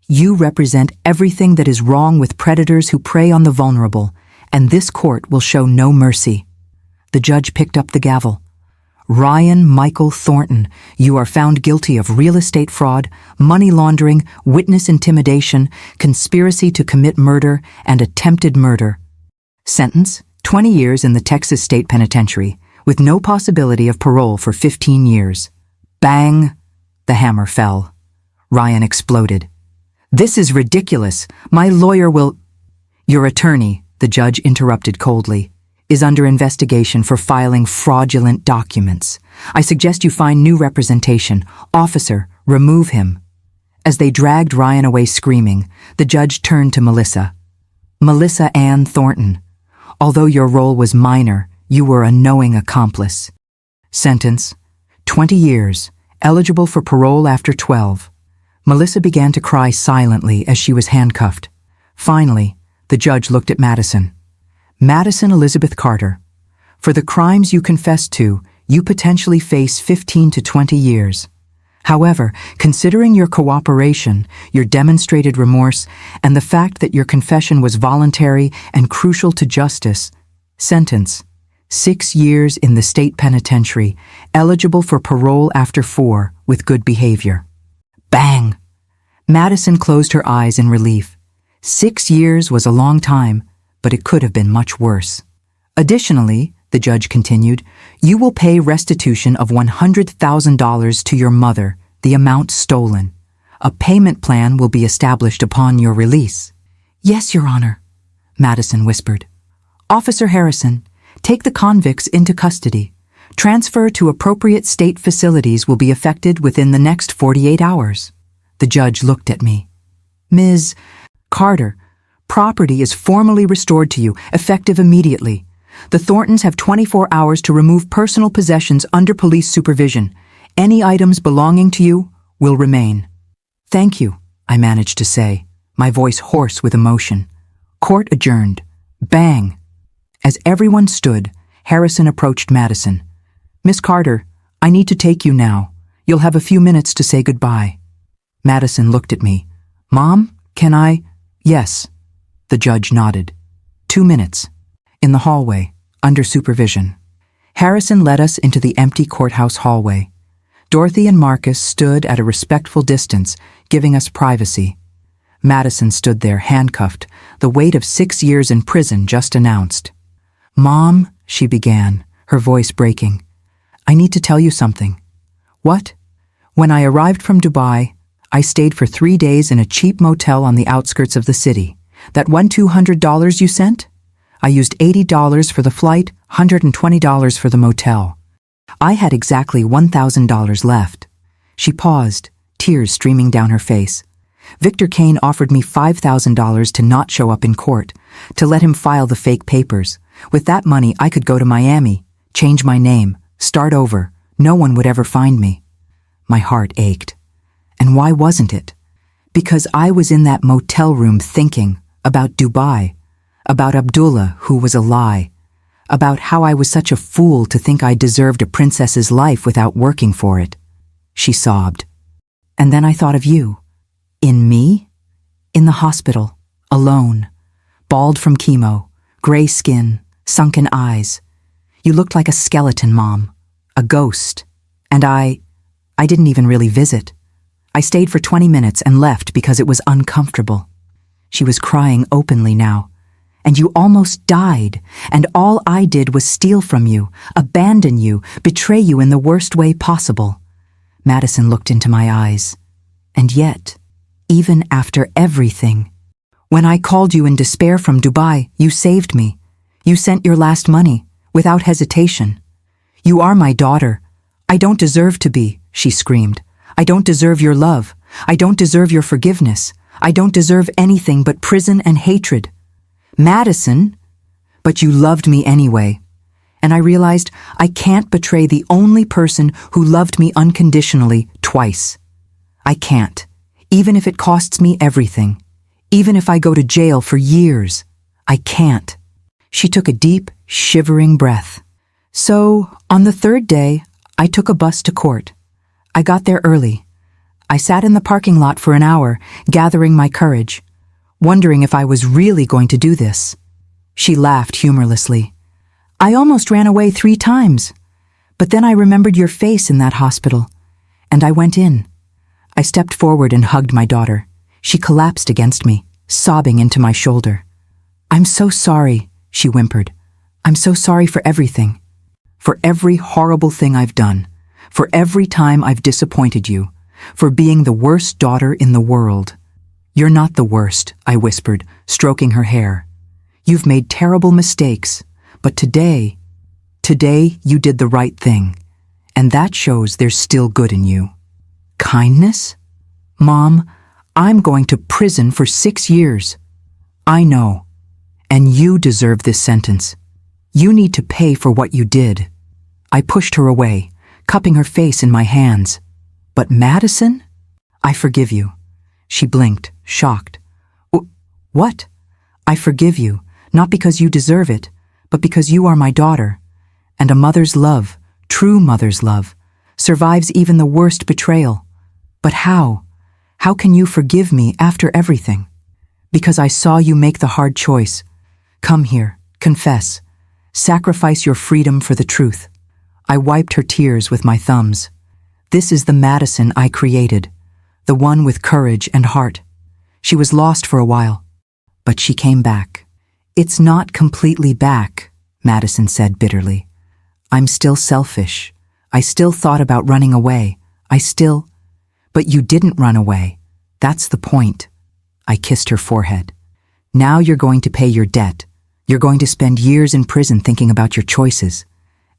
"You represent everything that is wrong with predators who prey on the vulnerable, and this court will show no mercy." The judge picked up the gavel. "Ryan Michael Thornton, you are found guilty of real estate fraud, money laundering, witness intimidation, conspiracy to commit murder, and attempted murder. Sentence, 20 years in the Texas State Penitentiary, with no possibility of parole for 15 years. Bang! The hammer fell. Ryan exploded. "This is ridiculous. My lawyer will—" "Your attorney," the judge interrupted coldly, "is under investigation for filing fraudulent documents. I suggest you find new representation. Officer, remove him." As they dragged Ryan away screaming, the judge turned to Melissa. "Melissa Ann Thornton, although your role was minor, you were a knowing accomplice. Sentence, 20 years, eligible for parole after 12. Melissa began to cry silently as she was handcuffed. Finally, the judge looked at Madison. "Madison Elizabeth Carter, for the crimes you confessed to, you potentially face 15 to 20 years. However, considering your cooperation, your demonstrated remorse, and the fact that your confession was voluntary and crucial to justice, sentence, 6 years in the state penitentiary, eligible for parole after 4, with good behavior." Bang! Madison closed her eyes in relief. 6 years was a long time, but it could have been much worse. "Additionally," the judge continued, "you will pay restitution of $100,000 to your mother, the amount stolen. A payment plan will be established upon your release." "Yes, Your Honor," Madison whispered. "Officer Harrison, take the convicts into custody. Transfer to appropriate state facilities will be effected within the next 48 hours. The judge looked at me. "Ms. Carter, property is formally restored to you, effective immediately. The Thorntons have 24 hours to remove personal possessions under police supervision. Any items belonging to you will remain." "Thank you," I managed to say, my voice hoarse with emotion. Court adjourned. Bang! As everyone stood, Harrison approached Madison. "Miss Carter, I need to take you now. You'll have a few minutes to say goodbye." Madison looked at me. "Mom, can I—" "Yes." The judge nodded. 2 minutes. In the hallway, under supervision. Harrison led us into the empty courthouse hallway. Dorothy and Marcus stood at a respectful distance, giving us privacy. Madison stood there, handcuffed, the weight of 6 years in prison just announced. "Mom," she began, her voice breaking, "I need to tell you something." "What?" "When I arrived from Dubai, I stayed for 3 days in a cheap motel on the outskirts of the city. That $200 you sent? I used $80 for the flight, $120 for the motel. I had exactly $1,000 left." She paused, tears streaming down her face. "Victor Kane offered me $5,000 to not show up in court, to let him file the fake papers. With that money, I could go to Miami, change my name, start over. No one would ever find me." My heart ached. And why wasn't it? Because I was in that motel room thinking about Dubai, about Abdullah, who was a lie, about how I was such a fool to think I deserved a princess's life without working for it. She sobbed. "And then I thought of you. In me? In the hospital, alone, bald from chemo, gray skin, sunken eyes. You looked like a skeleton, Mom, a ghost. And I didn't even really visit. I stayed for 20 minutes and left because it was uncomfortable." She was crying openly now. "And you almost died, and all I did was steal from you, abandon you, betray you in the worst way possible." Madison looked into my eyes. "And yet, even after everything, when I called you in despair from Dubai, you saved me. You sent your last money, without hesitation. You are my daughter. I don't deserve to be," she screamed. "I don't deserve your love. I don't deserve your forgiveness. I don't deserve anything but prison and hatred. Madison, but you loved me anyway. And I realized I can't betray the only person who loved me unconditionally twice. I can't, even if it costs me everything. Even if I go to jail for years, I can't. She took a deep, shivering breath. So, on the third day, I took a bus to court. I got there early. I sat in the parking lot for an hour, gathering my courage, wondering if I was really going to do this. She laughed humorlessly. I almost ran away 3 times. But then I remembered your face in that hospital, and I went in. I stepped forward and hugged my daughter. She collapsed against me, sobbing into my shoulder. I'm so sorry, she whimpered. I'm so sorry for everything. For every horrible thing I've done. For every time I've disappointed you. For being the worst daughter in the world. You're not the worst, I whispered, stroking her hair. You've made terrible mistakes, but today you did the right thing. And that shows there's still good in you. Kindness? Mom, I'm going to prison for 6 years. I know. And you deserve this sentence. You need to pay for what you did. I pushed her away, cupping her face in my hands. But Madison? I forgive you. She blinked, shocked. What? I forgive you, not because you deserve it, but because you are my daughter. And a mother's love, true mother's love, survives even the worst betrayal. But how? How can you forgive me after everything? Because I saw you make the hard choice. Come here, confess. Sacrifice your freedom for the truth. I wiped her tears with my thumbs. This is the Madison I created, the one with courage and heart. She was lost for a while, but she came back. It's not completely back, Madison said bitterly. I'm still selfish. I still thought about running away. But you didn't run away. That's the point. I kissed her forehead. Now you're going to pay your debt. You're going to spend years in prison thinking about your choices.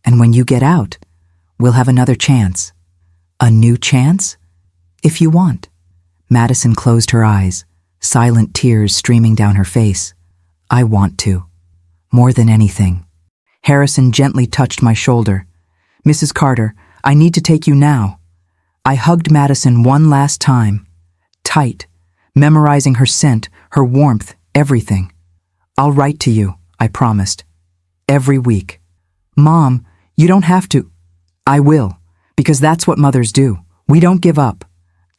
And when you get out, we'll have another chance. A new chance? If you want. Madison closed her eyes, silent tears streaming down her face. I want to. More than anything. Harrison gently touched my shoulder. Mrs. Carter, I need to take you now. I hugged Madison one last time. Tight, memorizing her scent, her warmth, everything. I'll write to you, I promised. Every week. Mom, you don't have to. I will, because that's what mothers do. We don't give up.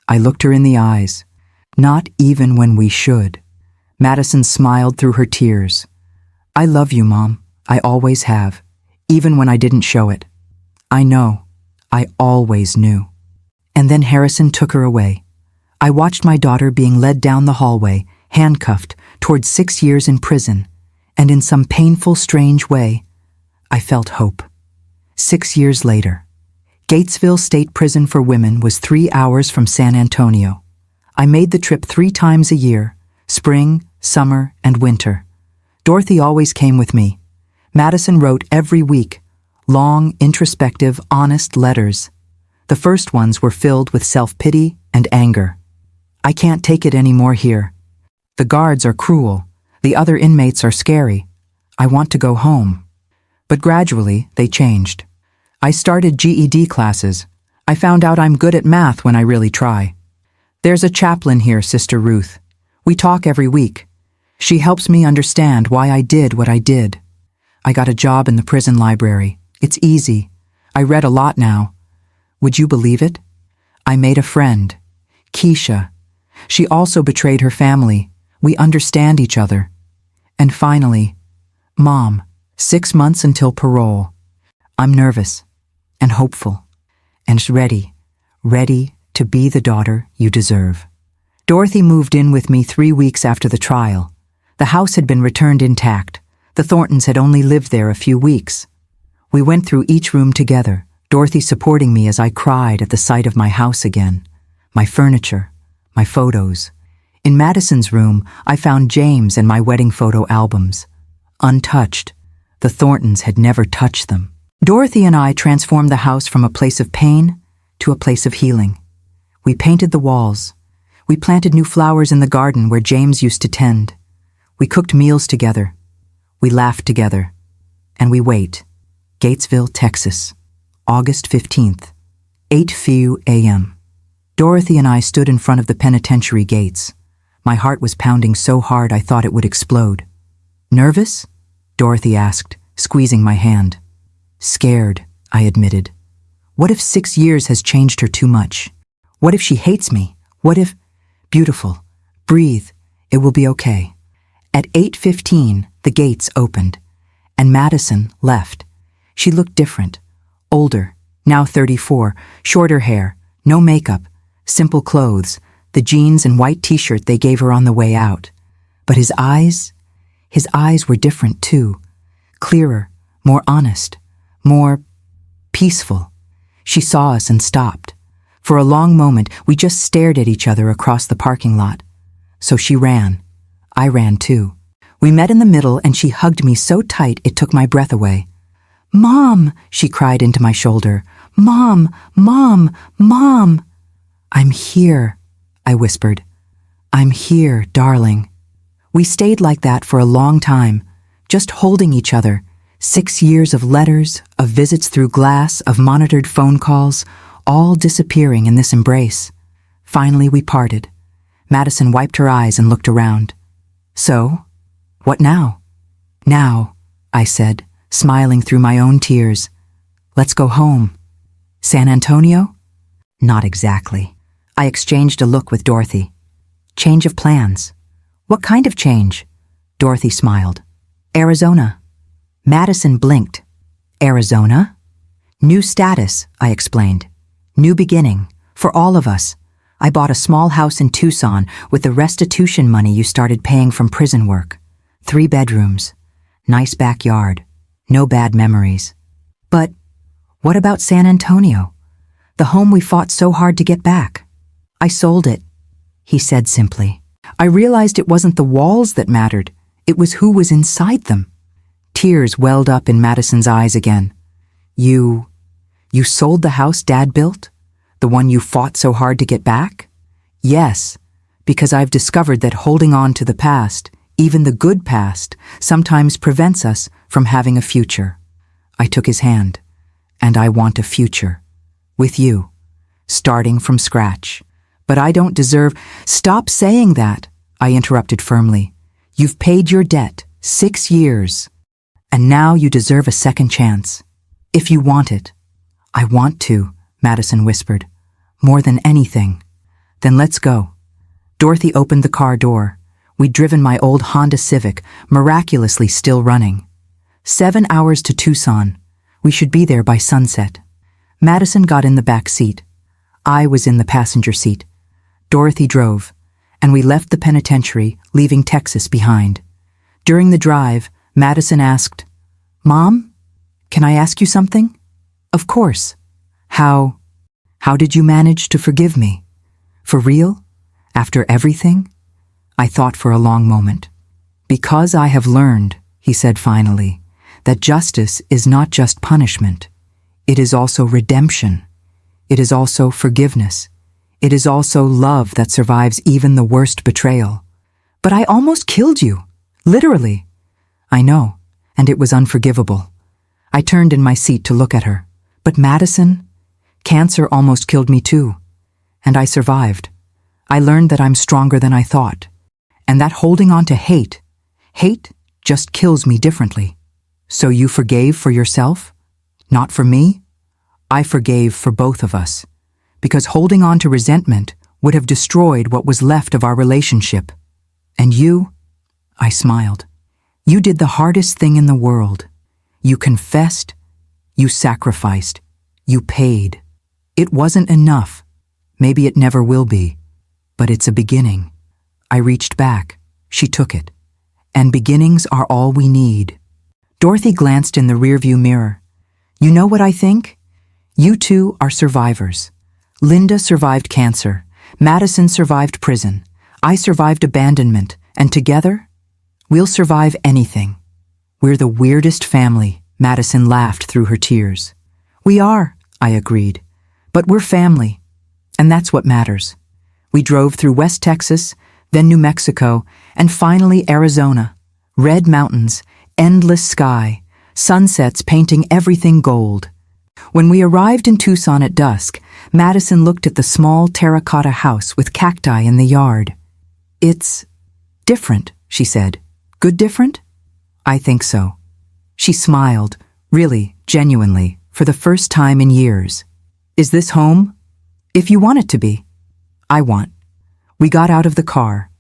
I looked her in the eyes. Not even when we should. Madison smiled through her tears. I love you, Mom. I always have, even when I didn't show it. I know. I always knew. And then Harrison took her away. I watched my daughter being led down the hallway, handcuffed, towards 6 years in prison, and in some painful, strange way, I felt hope. 6 years later, Gatesville State Prison for Women was 3 hours from San Antonio. I made the trip 3 times a year, spring, summer, and winter. Dorothy always came with me. Madison wrote every week, long, introspective, honest letters. The first ones were filled with self-pity and anger. I can't take it anymore here. The guards are cruel. The other inmates are scary. I want to go home. But gradually, they changed. I started GED classes. I found out I'm good at math when I really try. There's a chaplain here, Sister Ruth. We talk every week. She helps me understand why I did what I did. I got a job in the prison library. It's easy. I read a lot now. Would you believe it? I made a friend, Keisha. She also betrayed her family. We understand each other. And finally, Mom, 6 months until parole. I'm nervous and hopeful and ready to be the daughter you deserve. Dorothy moved in with me 3 weeks after the trial. The house had been returned intact. The Thorntons had only lived there a few weeks. We went through each room together, Dorothy supporting me as I cried at the sight of my house again, my furniture, my photos. In Madison's room, I found James and my wedding photo albums. Untouched. The Thorntons had never touched them. Dorothy and I transformed the house from a place of pain to a place of healing. We painted the walls. We planted new flowers in the garden where James used to tend. We cooked meals together. We laughed together. And we wait. Gatesville, Texas, August 15th, 8:00 a.m. Dorothy and I stood in front of the penitentiary gates. My heart was pounding so hard I thought it would explode. Nervous? Dorothy asked, squeezing my hand. Scared, I admitted. What if 6 years has changed her too much? What if she hates me? What if... Beautiful. Breathe. It will be okay. At 8:15, the gates opened, and Madison left. She looked different. Older, now 34, shorter hair, no makeup, simple clothes, the jeans and white t-shirt they gave her on the way out. But his eyes were different too. Clearer, more honest, more peaceful. She saw us and stopped. For a long moment, we just stared at each other across the parking lot. So she ran. I ran too. We met in the middle and she hugged me so tight it took my breath away. Mom, she cried into my shoulder. Mom, Mom, Mom. I'm here, I whispered. I'm here, darling. We stayed like that for a long time, just holding each other. 6 years of letters, of visits through glass, of monitored phone calls, all disappearing in this embrace. Finally, we parted. Madison wiped her eyes and looked around. So, what now? Now, I said, smiling through my own tears. Let's go home. San Antonio? Not exactly. I exchanged a look with Dorothy. Change of plans. What kind of change? Dorothy smiled. Arizona. Madison blinked. Arizona? New status, I explained. New beginning, for all of us. I bought a small house in Tucson with the restitution money you started paying from prison work. 3 bedrooms. Nice backyard. No bad memories. But what about San Antonio? The home we fought so hard to get back. I sold it, he said simply. I realized it wasn't the walls that mattered. It was who was inside them. Tears welled up in Madison's eyes again. You sold the house Dad built? The one you fought so hard to get back? Yes, because I've discovered that holding on to the past, even the good past, sometimes prevents us from having a future. I took his hand, and I want a future. With you, starting from scratch. But I don't deserve— Stop saying that, I interrupted firmly. You've paid your debt, 6 years. And now you deserve a second chance. If you want it. I want to, Madison whispered. More than anything. Then let's go. Dorothy opened the car door. We'd driven my old Honda Civic, miraculously still running. 7 hours to Tucson. We should be there by sunset. Madison got in the back seat. I was in the passenger seat. Dorothy drove, and we left the penitentiary, leaving Texas behind. During the drive, Madison asked, Mom, can I ask you something? Of course. How did you manage to forgive me? For real? After everything? I thought for a long moment. Because I have learned, he said finally, that justice is not just punishment. It is also redemption. It is also forgiveness. It is also love that survives even the worst betrayal. But I almost killed you. Literally. I know, and it was unforgivable. I turned in my seat to look at her. But Madison, cancer almost killed me too. And I survived. I learned that I'm stronger than I thought. And that holding on to hate just kills me differently. So you forgave for yourself? Not for me? I forgave for both of us. Because holding on to resentment would have destroyed what was left of our relationship. And you? I smiled. You did the hardest thing in the world. You confessed. You sacrificed. You paid. It wasn't enough. Maybe it never will be. But it's a beginning. I reached back. She took it. And beginnings are all we need. Dorothy glanced in the rearview mirror. You know what I think? You two are survivors. Linda survived cancer. Madison survived prison. I survived abandonment. And together, we'll survive anything. We're the weirdest family, Madison laughed through her tears. We are, I agreed. But we're family. And that's what matters. We drove through West Texas, then New Mexico, and finally Arizona. Red mountains, endless sky, sunsets painting everything gold. When we arrived in Tucson at dusk, Madison looked at the small terracotta house with cacti in the yard. "It's different," she said. "Good different?" "I think so." She smiled, really, genuinely, for the first time in years. "Is this home?" "If you want it to be." "I want." We got out of the car.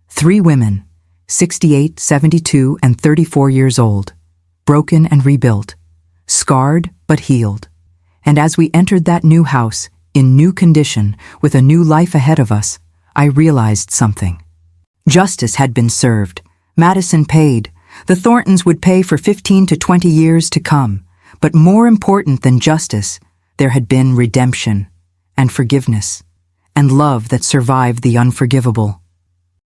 3 women, 68, 72, and 34 years old, broken and rebuilt, scarred but healed. And as we entered that new house, in new condition, with a new life ahead of us, I realized something. Justice had been served. Madison paid. The Thorntons would pay for 15 to 20 years to come. But more important than justice, there had been redemption, and forgiveness, and love that survived the unforgivable.